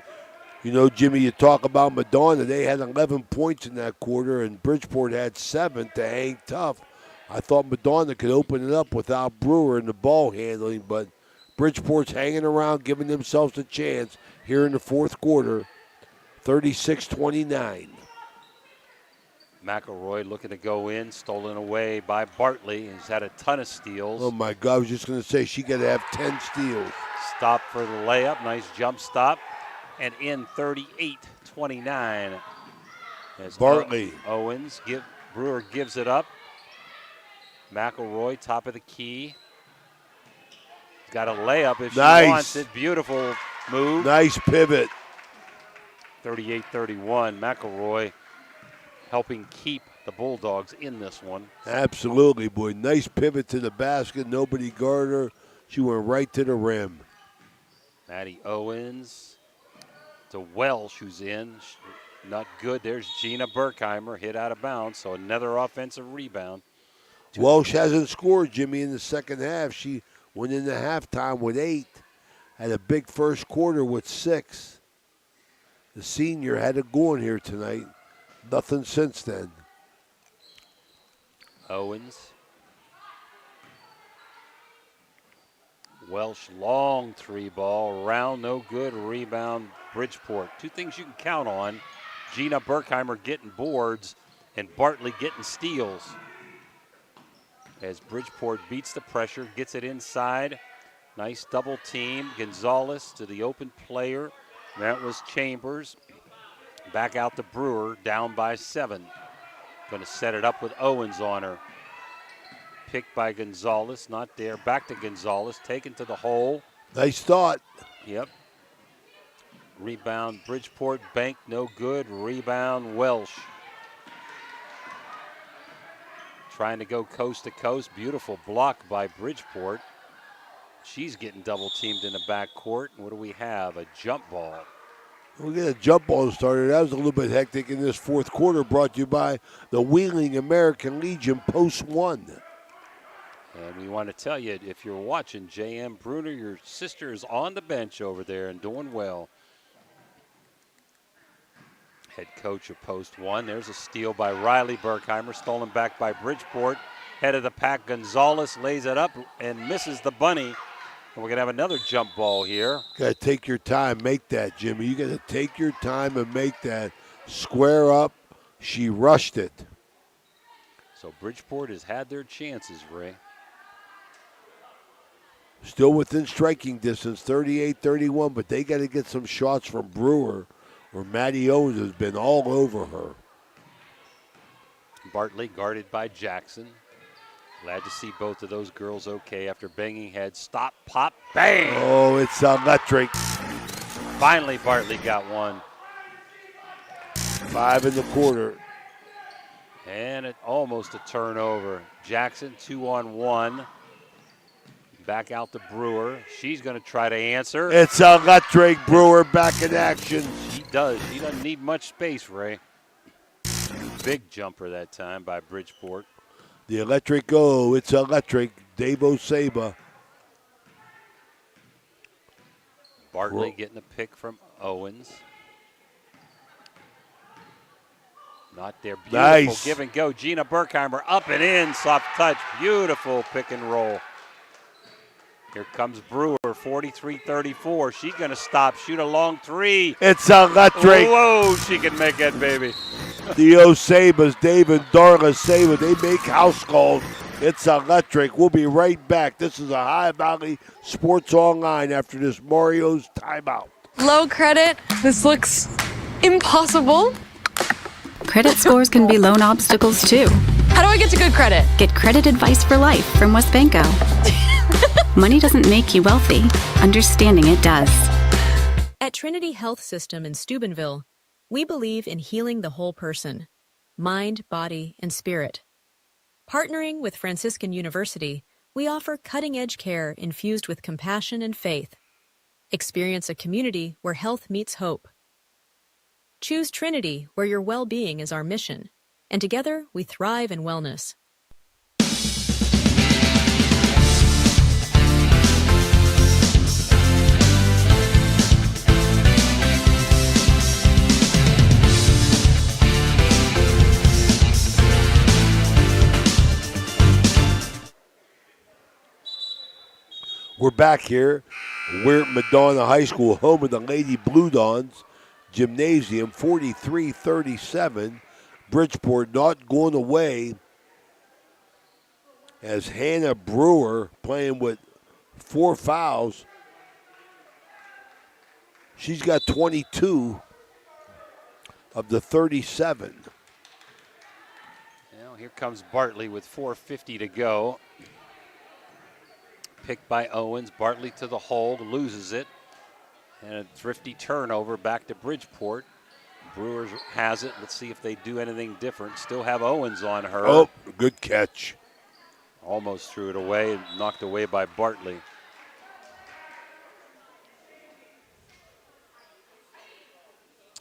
You know, Jimmy, you talk about Madonna. They had 11 points in that quarter, and Bridgeport had 7 to hang tough. I thought Madonna could open it up without Brewer in the ball handling, but Bridgeport's hanging around, giving themselves a chance here in the fourth quarter, 36-29. McElroy looking to go in, stolen away by Bartley. He's had a ton of steals. Oh, my God, I was just going to say, she got to have 10 steals. Stop for the layup, nice jump stop, and in 38-29. As Bartley. Owens, Brewer gives it up. McElroy, top of the key. Got a layup if she wants it. Beautiful move. Nice pivot. 38-31. McElroy helping keep the Bulldogs in this one. Absolutely, boy. Nice pivot to the basket. Nobody guarded her. She went right to the rim. Maddie Owens to Welsh, who's in. Not good. There's Gina Berkheimer, hit out of bounds, so another offensive rebound. Welsh hasn't scored, Jimmy, in the second half. She went into halftime with 8. Had a big first quarter with 6. The senior had it going here tonight. Nothing since then. Owens. Welsh, long 3 ball. Round, no good. Rebound, Bridgeport. 2 things you can count on. Gina Berkheimer getting boards and Bartley getting steals. As Bridgeport beats the pressure, gets it inside. Nice double team. Gonzalez to the open player. That was Chambers. Back out to Brewer, down by 7. Going to set it up with Owens on her. Picked by Gonzalez, not there. Back to Gonzalez, taken to the hole. Nice thought. Yep. Rebound, Bridgeport, bank, no good. Rebound, Welsh. Trying to go coast to coast. Beautiful block by Bridgeport. She's getting double teamed in the backcourt. What do we have? A jump ball. We get a jump ball started. That was a little bit hectic in this fourth quarter, brought to you by the Wheeling American Legion Post 1. And we want to tell you, if you're watching, J.M. Bruner, your sister is on the bench over there and doing well. Head coach of Post 1. There's a steal by Riley Berkheimer, stolen back by Bridgeport. Head of the pack, Gonzalez lays it up and misses the bunny And we're going to have another jump ball here. Got to take your time, make that, Jimmy. You got to take your time and make that. Square up. She rushed it. So Bridgeport has had their chances, Ray. Still within striking distance, 38-31, but they got to get some shots from Brewer, or Maddie Owens has been all over her. Bartley guarded by Jackson. Glad to see both of those girls okay after banging heads. Stop, pop, bang! Oh, it's electric. Finally, Bartley got one. 5 in the quarter. And it almost a turnover. Jackson 2-on-1. Back out to Brewer. She's going to try to answer. It's electric. Brewer back in action. She does. She doesn't need much space, Ray. Big jumper that time by Bridgeport. The electric go. It's electric. Dave Oseba. Bartley getting a pick from Owens. Not there. Beautiful Nice. Give and go. Gina Berkheimer up and in. Soft touch. Beautiful pick and roll. Here comes Brewer, 43-34. She's going to stop, shoot a long three. It's electric. Whoa, she can make it, baby. The Osebas, Dave and Darla Saba, they make house calls. It's electric. We'll be right back. This is a High Valley Sports Online after this Mario's timeout. Low credit. This looks impossible. Credit scores can be loan obstacles too. How do I get to good credit? Get credit advice for life from WesBanco. Money doesn't make you wealthy. Understanding it does. At Trinity Health System in Steubenville, we believe in healing the whole person, mind, body, and spirit. Partnering with Franciscan University, we offer cutting-edge care infused with compassion and faith. Experience a community where health meets hope. Choose Trinity, where your well-being is our mission, and together we thrive in wellness. We're back here. We're at Madonna High School, home of the Lady Blue Dons Gymnasium, 43-37. Bridgeport not going away as Hannah Brewer playing with 4 fouls. She's got 22 of the 37. Now here comes Bartley with 4:50 to go. Picked by Owens. Bartley to the hole, loses it. And a thrifty turnover back to Bridgeport. Brewers has it. Let's see if they do anything different. Still have Owens on her. Oh, good catch. Almost threw it away and knocked away by Bartley.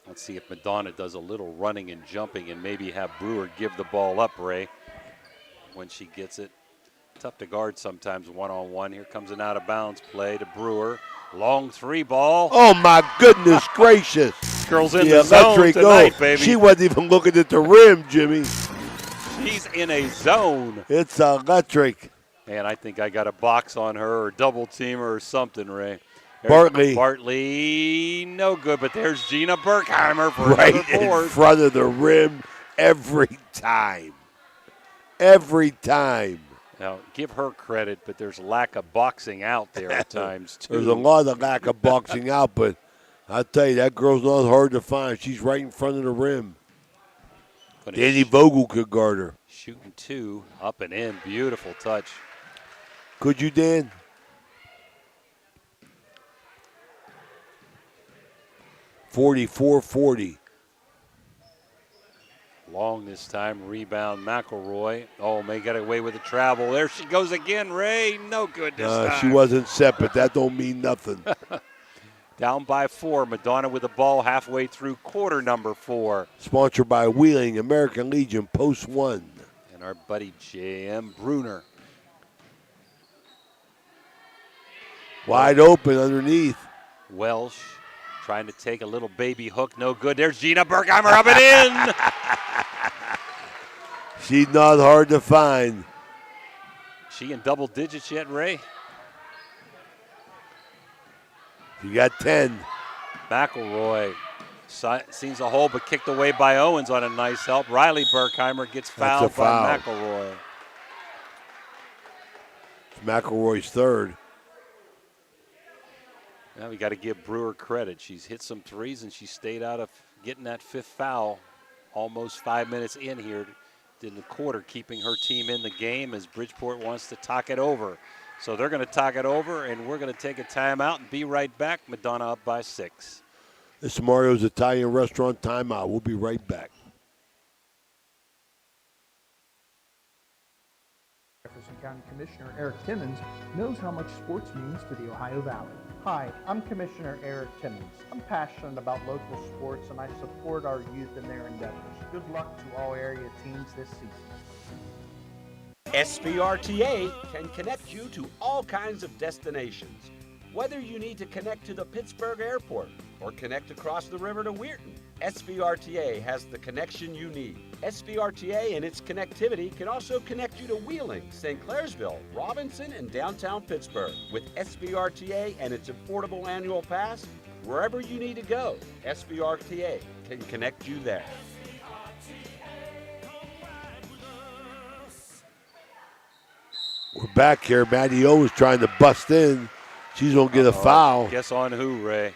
Let's see if Madonna does a little running and jumping and maybe have Brewer give the ball up, Ray, when she gets it. Tough to guard sometimes one-on-one. Here comes an out-of-bounds play to Brewer. Long three ball. Oh, my goodness gracious. Girl's in the zone tonight, baby. She wasn't even looking at the rim, Jimmy. She's in a zone. It's electric. Man, I think I got a box on her or double team her or something, Ray. Bartley, no good, but there's Gina Berkheimer for right another in board. front of the rim every time. Every time. Now, give her credit, but there's lack of boxing out there at times, too. There's a lot of lack of boxing out, but I tell you, that girl's not hard to find. She's right in front of the rim. Danny Vogel could guard her. Shooting two, up and in. Beautiful touch. Could you, Dan? .44-40. Long this time, rebound McElroy. Oh, may get away with the travel. There she goes again, Ray. No good this time. She wasn't set, but that don't mean nothing. Down by 4. Madonna with the ball halfway through quarter number 4. Sponsored by Wheeling, American Legion, Post 1. And our buddy J.M. Bruner. Wide open underneath. Welsh trying to take a little baby hook. No good. There's Gina Berkheimer up and in. She's not hard to find. She in double digits yet, Ray? You got 10. McElroy sees a hole, but kicked away by Owens on a nice help. Riley Burkheimer gets fouled by McElroy. It's McElroy's third. Now we got to give Brewer credit. She's hit some threes, and she stayed out of getting that fifth foul almost 5 minutes in here in the quarter, keeping her team in the game as Bridgeport wants to talk it over. So they're going to talk it over, and we're going to take a timeout and be right back. Madonna up by 6. This is Mario's Italian Restaurant timeout. We'll be right back. Jefferson County Commissioner Eric Timmons knows how much sports means to the Ohio Valley. Hi, I'm Commissioner Eric Timmons. I'm passionate about local sports and I support our youth in their endeavors. Good luck to all area teams this season. SBRTA can connect you to all kinds of destinations. Whether you need to connect to the Pittsburgh Airport or connect across the river to Weirton, SBRTA has the connection you need. SBRTA and its connectivity can also connect you to Wheeling, St. Clairsville, Robinson, and downtown Pittsburgh. With SBRTA and its affordable annual pass, wherever you need to go, SBRTA can connect you there. We're back here. Maddie O was trying to bust in. She's going to get a foul. Guess on who, Ray?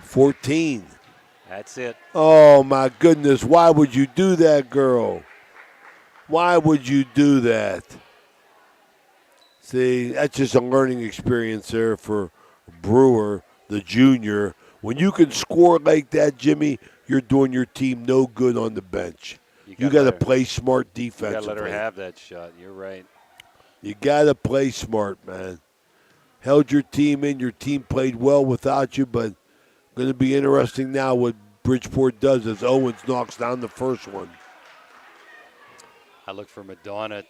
14. That's it. Oh, my goodness. Why would you do that, girl? Why would you do that? See, that's just a learning experience there for Brewer, the junior. When you can score like that, Jimmy, you're doing your team no good on the bench. You got to play smart defensively. You got to let her have that shot. You're right. You got to play smart, man. Held your team in. Your team played well without you, but going to be interesting now what Bridgeport does as Owens knocks down the first one. I look for Madonna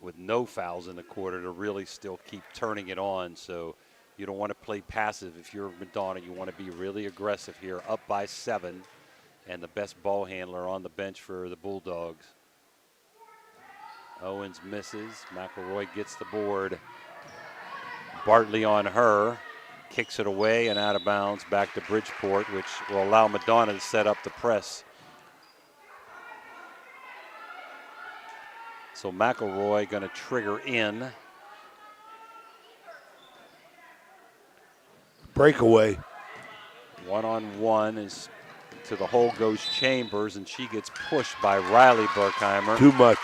with no fouls in the quarter, to really still keep turning it on. So you don't want to play passive if you're Madonna. You want to be really aggressive here, up by 7, and the best ball handler on the bench for the Bulldogs. Owens misses. McElroy gets the board. Bartley on her. Kicks it away and out of bounds back to Bridgeport, which will allow Madonna to set up the press. So McElroy going to trigger in. Breakaway. One-on-one is to the hole goes Chambers, and she gets pushed by Riley Burkheimer. Too much.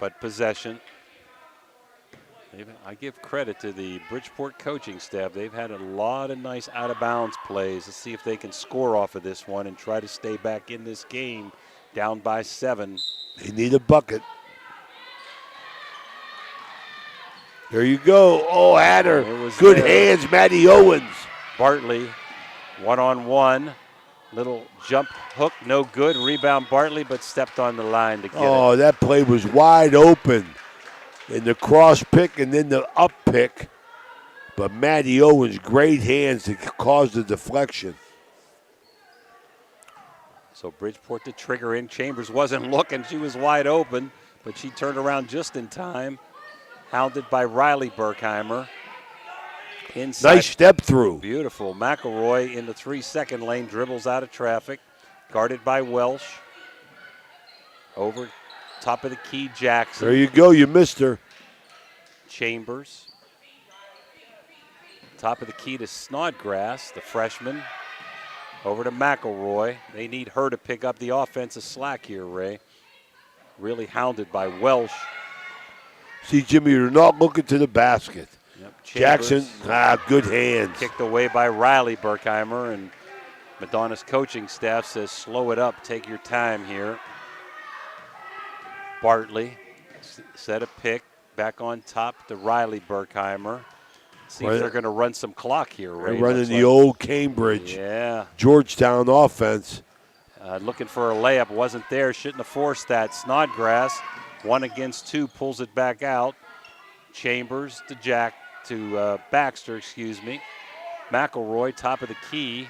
But possession. I give credit to the Bridgeport coaching staff. They've had a lot of nice out-of-bounds plays. Let's see if they can score off of this one and try to stay back in this game down by 7. They need a bucket. There you go. Oh, had her. Good hands, Maddie Owens. Bartley, one-on-one. Little jump hook, no good. Rebound Bartley, but stepped on the line to get it. Oh, that play was wide open. In the cross pick and then the up pick. But Maddie Owens, great hands to cause the deflection. So Bridgeport to trigger in. Chambers wasn't looking. She was wide open, but she turned around just in time. Hounded by Riley Burkheimer. Inside. Nice step through. Beautiful. McElroy in the 3-second lane, dribbles out of traffic. Guarded by Welsh. Over top of the key, Jackson. There you go. You missed her. Chambers. Top of the key to Snodgrass, the freshman. Over to McElroy. They need her to pick up the offensive slack here, Ray. Really hounded by Welsh. See, Jimmy, you're not looking to the basket. Yep. Jackson, good hands. Kicked away by Riley Burkheimer, and Madonna's coaching staff says slow it up, take your time here. Bartley set a pick, back on top to Riley Burkheimer. See if they're going to run some clock here, Ray. They're running the old Cambridge, Georgetown offense. Looking for a layup, wasn't there, shouldn't have forced that. Snodgrass, 1 against 2, pulls it back out. Chambers to Baxter, excuse me. McElroy, top of the key.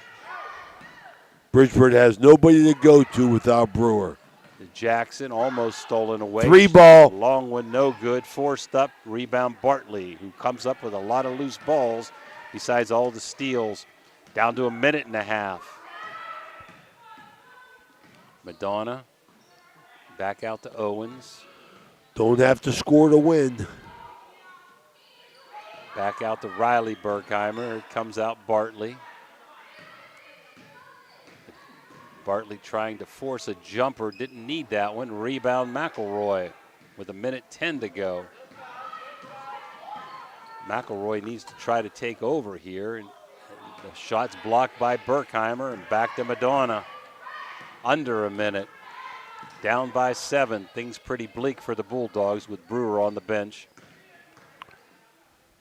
Bridgeport has nobody to go to without Brewer. Jackson almost stolen away. 3 ball. Long one, no good. Forced up, rebound Bartley, who comes up with a lot of loose balls, besides all the steals. Down to a minute and a half. Madonna back out to Owens. Don't have to score to win. Back out to Riley Berkheimer. It comes out Bartley. Bartley trying to force a jumper. Didn't need that one. Rebound McElroy with a minute 10 to go. McElroy needs to try to take over here. And the shot's blocked by Berkheimer, and back to Madonna. Under a minute. Down by 7. Things pretty bleak for the Bulldogs with Brewer on the bench.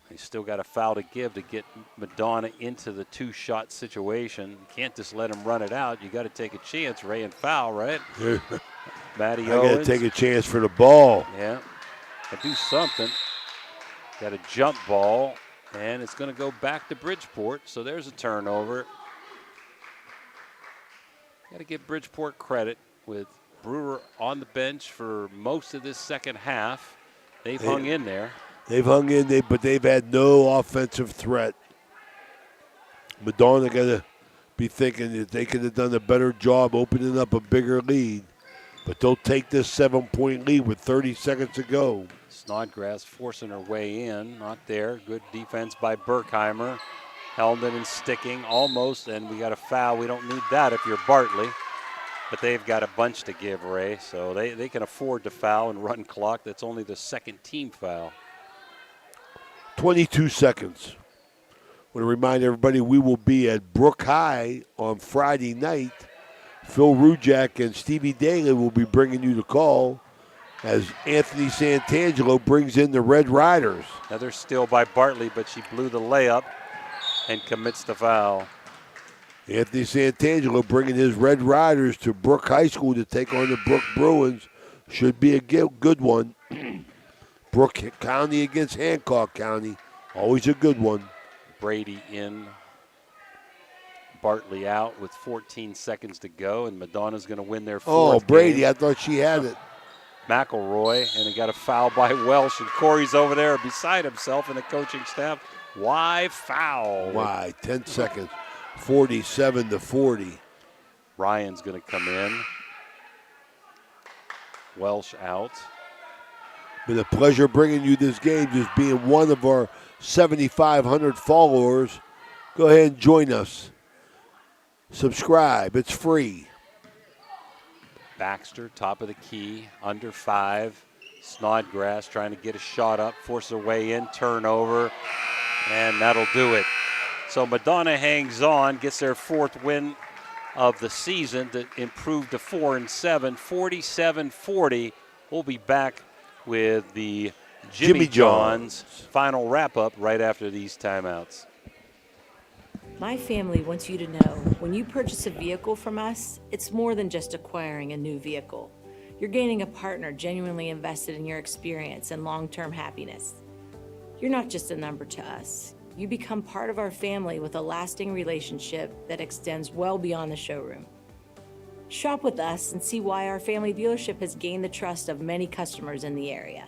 They still got a foul to give to get Madonna into the 2-shot situation. You can't just let him run it out. You got to take a chance, Ray, and foul, right? Matty I Owens. got to take a chance for the ball. Yeah, do something. Got a jump ball, and it's going to go back to Bridgeport. So there's a turnover. Got to give Bridgeport credit with Brewer on the bench for most of this second half. They've hung in there. They've hung in, but they've had no offensive threat. Madonna got to be thinking that they could have done a better job opening up a bigger lead. But they'll take this 7-point lead with 30 seconds to go. Snodgrass forcing her way in. Not there. Good defense by Berkheimer. Held it and sticking almost, and we got a foul. We don't need that if you're Bartley. But they've got a bunch to give, Ray. So they can afford to foul and run clock. That's only the second team foul. 22 seconds. I want to remind everybody we will be at Brook High on Friday night. Phil Rujak and Stevie Daly will be bringing you the call as Anthony Santangelo brings in the Red Riders. Another steal by Bartley, but she blew the layup and commits the foul. Anthony Santangelo bringing his Red Riders to Brook High School to take on the Brook Bruins. Should be a good one. Brook County against Hancock County. Always a good one. Brady in. Bartley out with 14 seconds to go, and Madonna's going to win their fourth Brady, game. I thought she had it. McElroy, and he got a foul by Welsh, and Corey's over there beside himself and the coaching staff. Why foul? Why? 10 seconds. 47-40. Ryan's going to come in. Welsh out. Been a pleasure bringing you this game, just being one of our 7,500 followers. Go ahead and join us. Subscribe. It's free. Baxter, top of the key, under 5. Snodgrass trying to get a shot up, force her way in, turnover, and that'll do it. So Madonna hangs on, gets their 4th win of the season to improve to 4-7, 47-40. We'll be back with the Jimmy John's final wrap-up right after these timeouts. My family wants you to know, when you purchase a vehicle from us, it's more than just acquiring a new vehicle. You're gaining a partner genuinely invested in your experience and long-term happiness. You're not just a number to us. You become part of our family with a lasting relationship that extends well beyond the showroom. Shop with us and see why our family dealership has gained the trust of many customers in the area.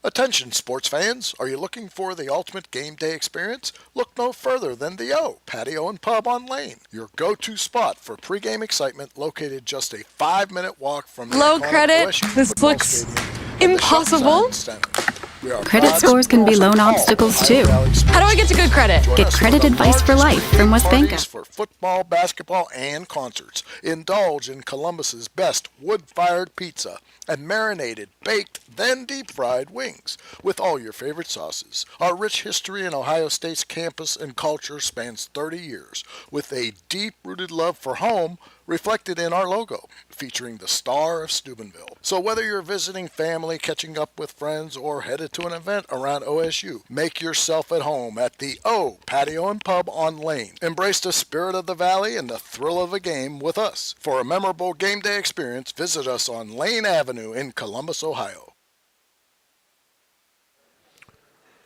Attention sports fans, are you looking for the ultimate game day experience? Look no further than the O Patio and Pub on Lane, your go-to spot for pregame excitement, located just a 5-minute walk from the Low iconic credit. OSU This football looks stadium and the Shep impossible. Science Center. We are Credit proud scores can be supporters loan of all obstacles, Ohio too. Valley sports How do I get to good credit? Join Get us credit for the advice for largest life from pregame Westbanco. parties for football, basketball, and concerts. Indulge in Columbus's best wood-fired pizza and marinated, baked, then deep-fried wings with all your favorite sauces. Our rich history in Ohio State's campus and culture spans 30 years, with a deep-rooted love for home reflected in our logo, featuring the Star of Steubenville. So whether you're visiting family, catching up with friends, or headed to an event around OSU, make yourself at home at the O Patio and Pub on Lane. Embrace the spirit of the Valley and the thrill of a game with us. For a memorable game day experience, visit us on Lane Avenue in Columbus, Ohio.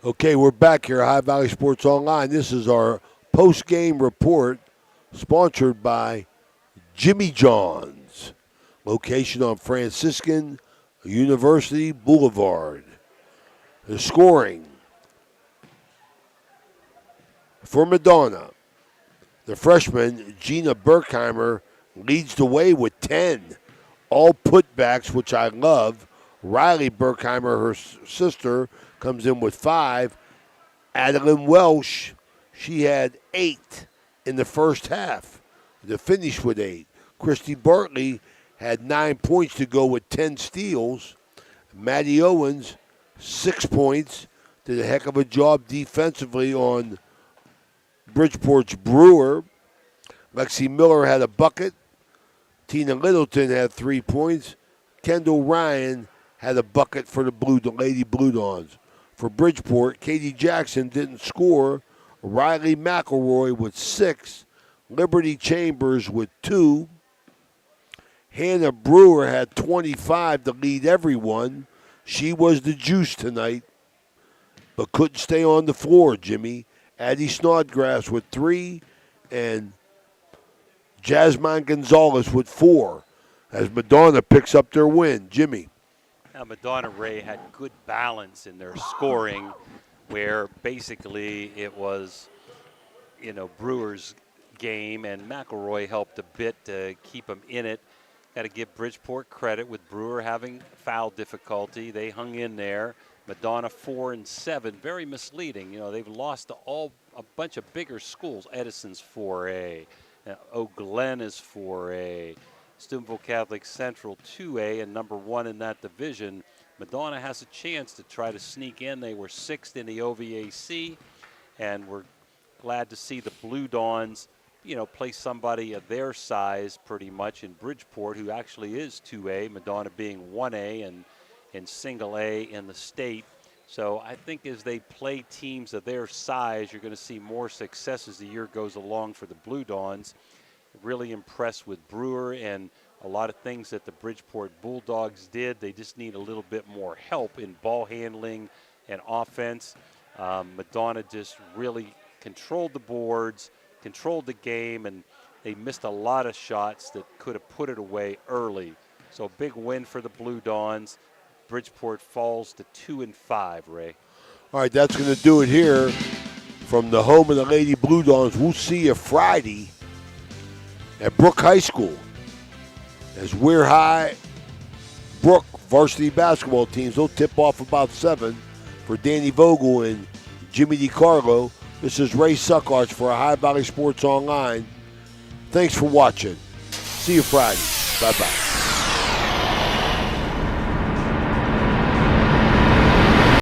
Okay, we're back here at High Valley Sports Online. This is our post-game report sponsored by Jimmy John's. Location on Franciscan, University Boulevard. The scoring for Madonna. The freshman, Gina Berkheimer, leads the way with 10. All putbacks, which I love. Riley Berkheimer, her sister, comes in with 5. Adeline Welsh, she had 8 in the first half to finish with 8. Christy Bartley had 9 points to go with 10 steals. Maddie Owens, 6 points. Did a heck of a job defensively on Bridgeport's Brewer. Lexi Miller had a bucket. Tina Littleton had 3 points. Kendall Ryan had a bucket for the Lady Blue Dawns. For Bridgeport, Katie Jackson didn't score. Riley McElroy with 6. Liberty Chambers with 2. Hannah Brewer had 25 to lead everyone. She was the juice tonight, but couldn't stay on the floor, Jimmy. Addie Snodgrass with 3, and Jasmine Gonzalez with 4, as Madonna picks up their win. Jimmy. Now, Madonna Ray had good balance in their scoring, where basically it was, Brewer's game, and McElroy helped a bit to keep them in it. Got to give Bridgeport credit with Brewer having foul difficulty. They hung in there. Madonna 4 and 7, very misleading. They've lost to a bunch of bigger schools. Edison's 4A, Eau Glen is 4A, Steubenville Catholic Central 2A, and number 1 in that division. Madonna has a chance to try to sneak in. They were 6th in the OVAC, and we're glad to see the Blue Dawns play somebody of their size pretty much in Bridgeport, who actually is 2A, Madonna being 1A and single A in the state. So I think as they play teams of their size, you're going to see more success as the year goes along for the Blue Dawns. Really impressed with Brewer and a lot of things that the Bridgeport Bulldogs did. They just need a little bit more help in ball handling and offense. Madonna just really controlled the boards, controlled the game, and they missed a lot of shots that could have put it away early. So big win for the Blue Dawns. Bridgeport falls to 2 and 5, Ray. All right, that's going to do it here from the home of the Lady Blue Dawns. We'll see you Friday at Brook High School as Weir High Brook varsity basketball teams. They'll tip off about 7 for Danny Vogel and Jimmy DiCarlo. This is Ray Suckarts for Ohio Valley Sports Online. Thanks for watching. See you Friday. Bye-bye.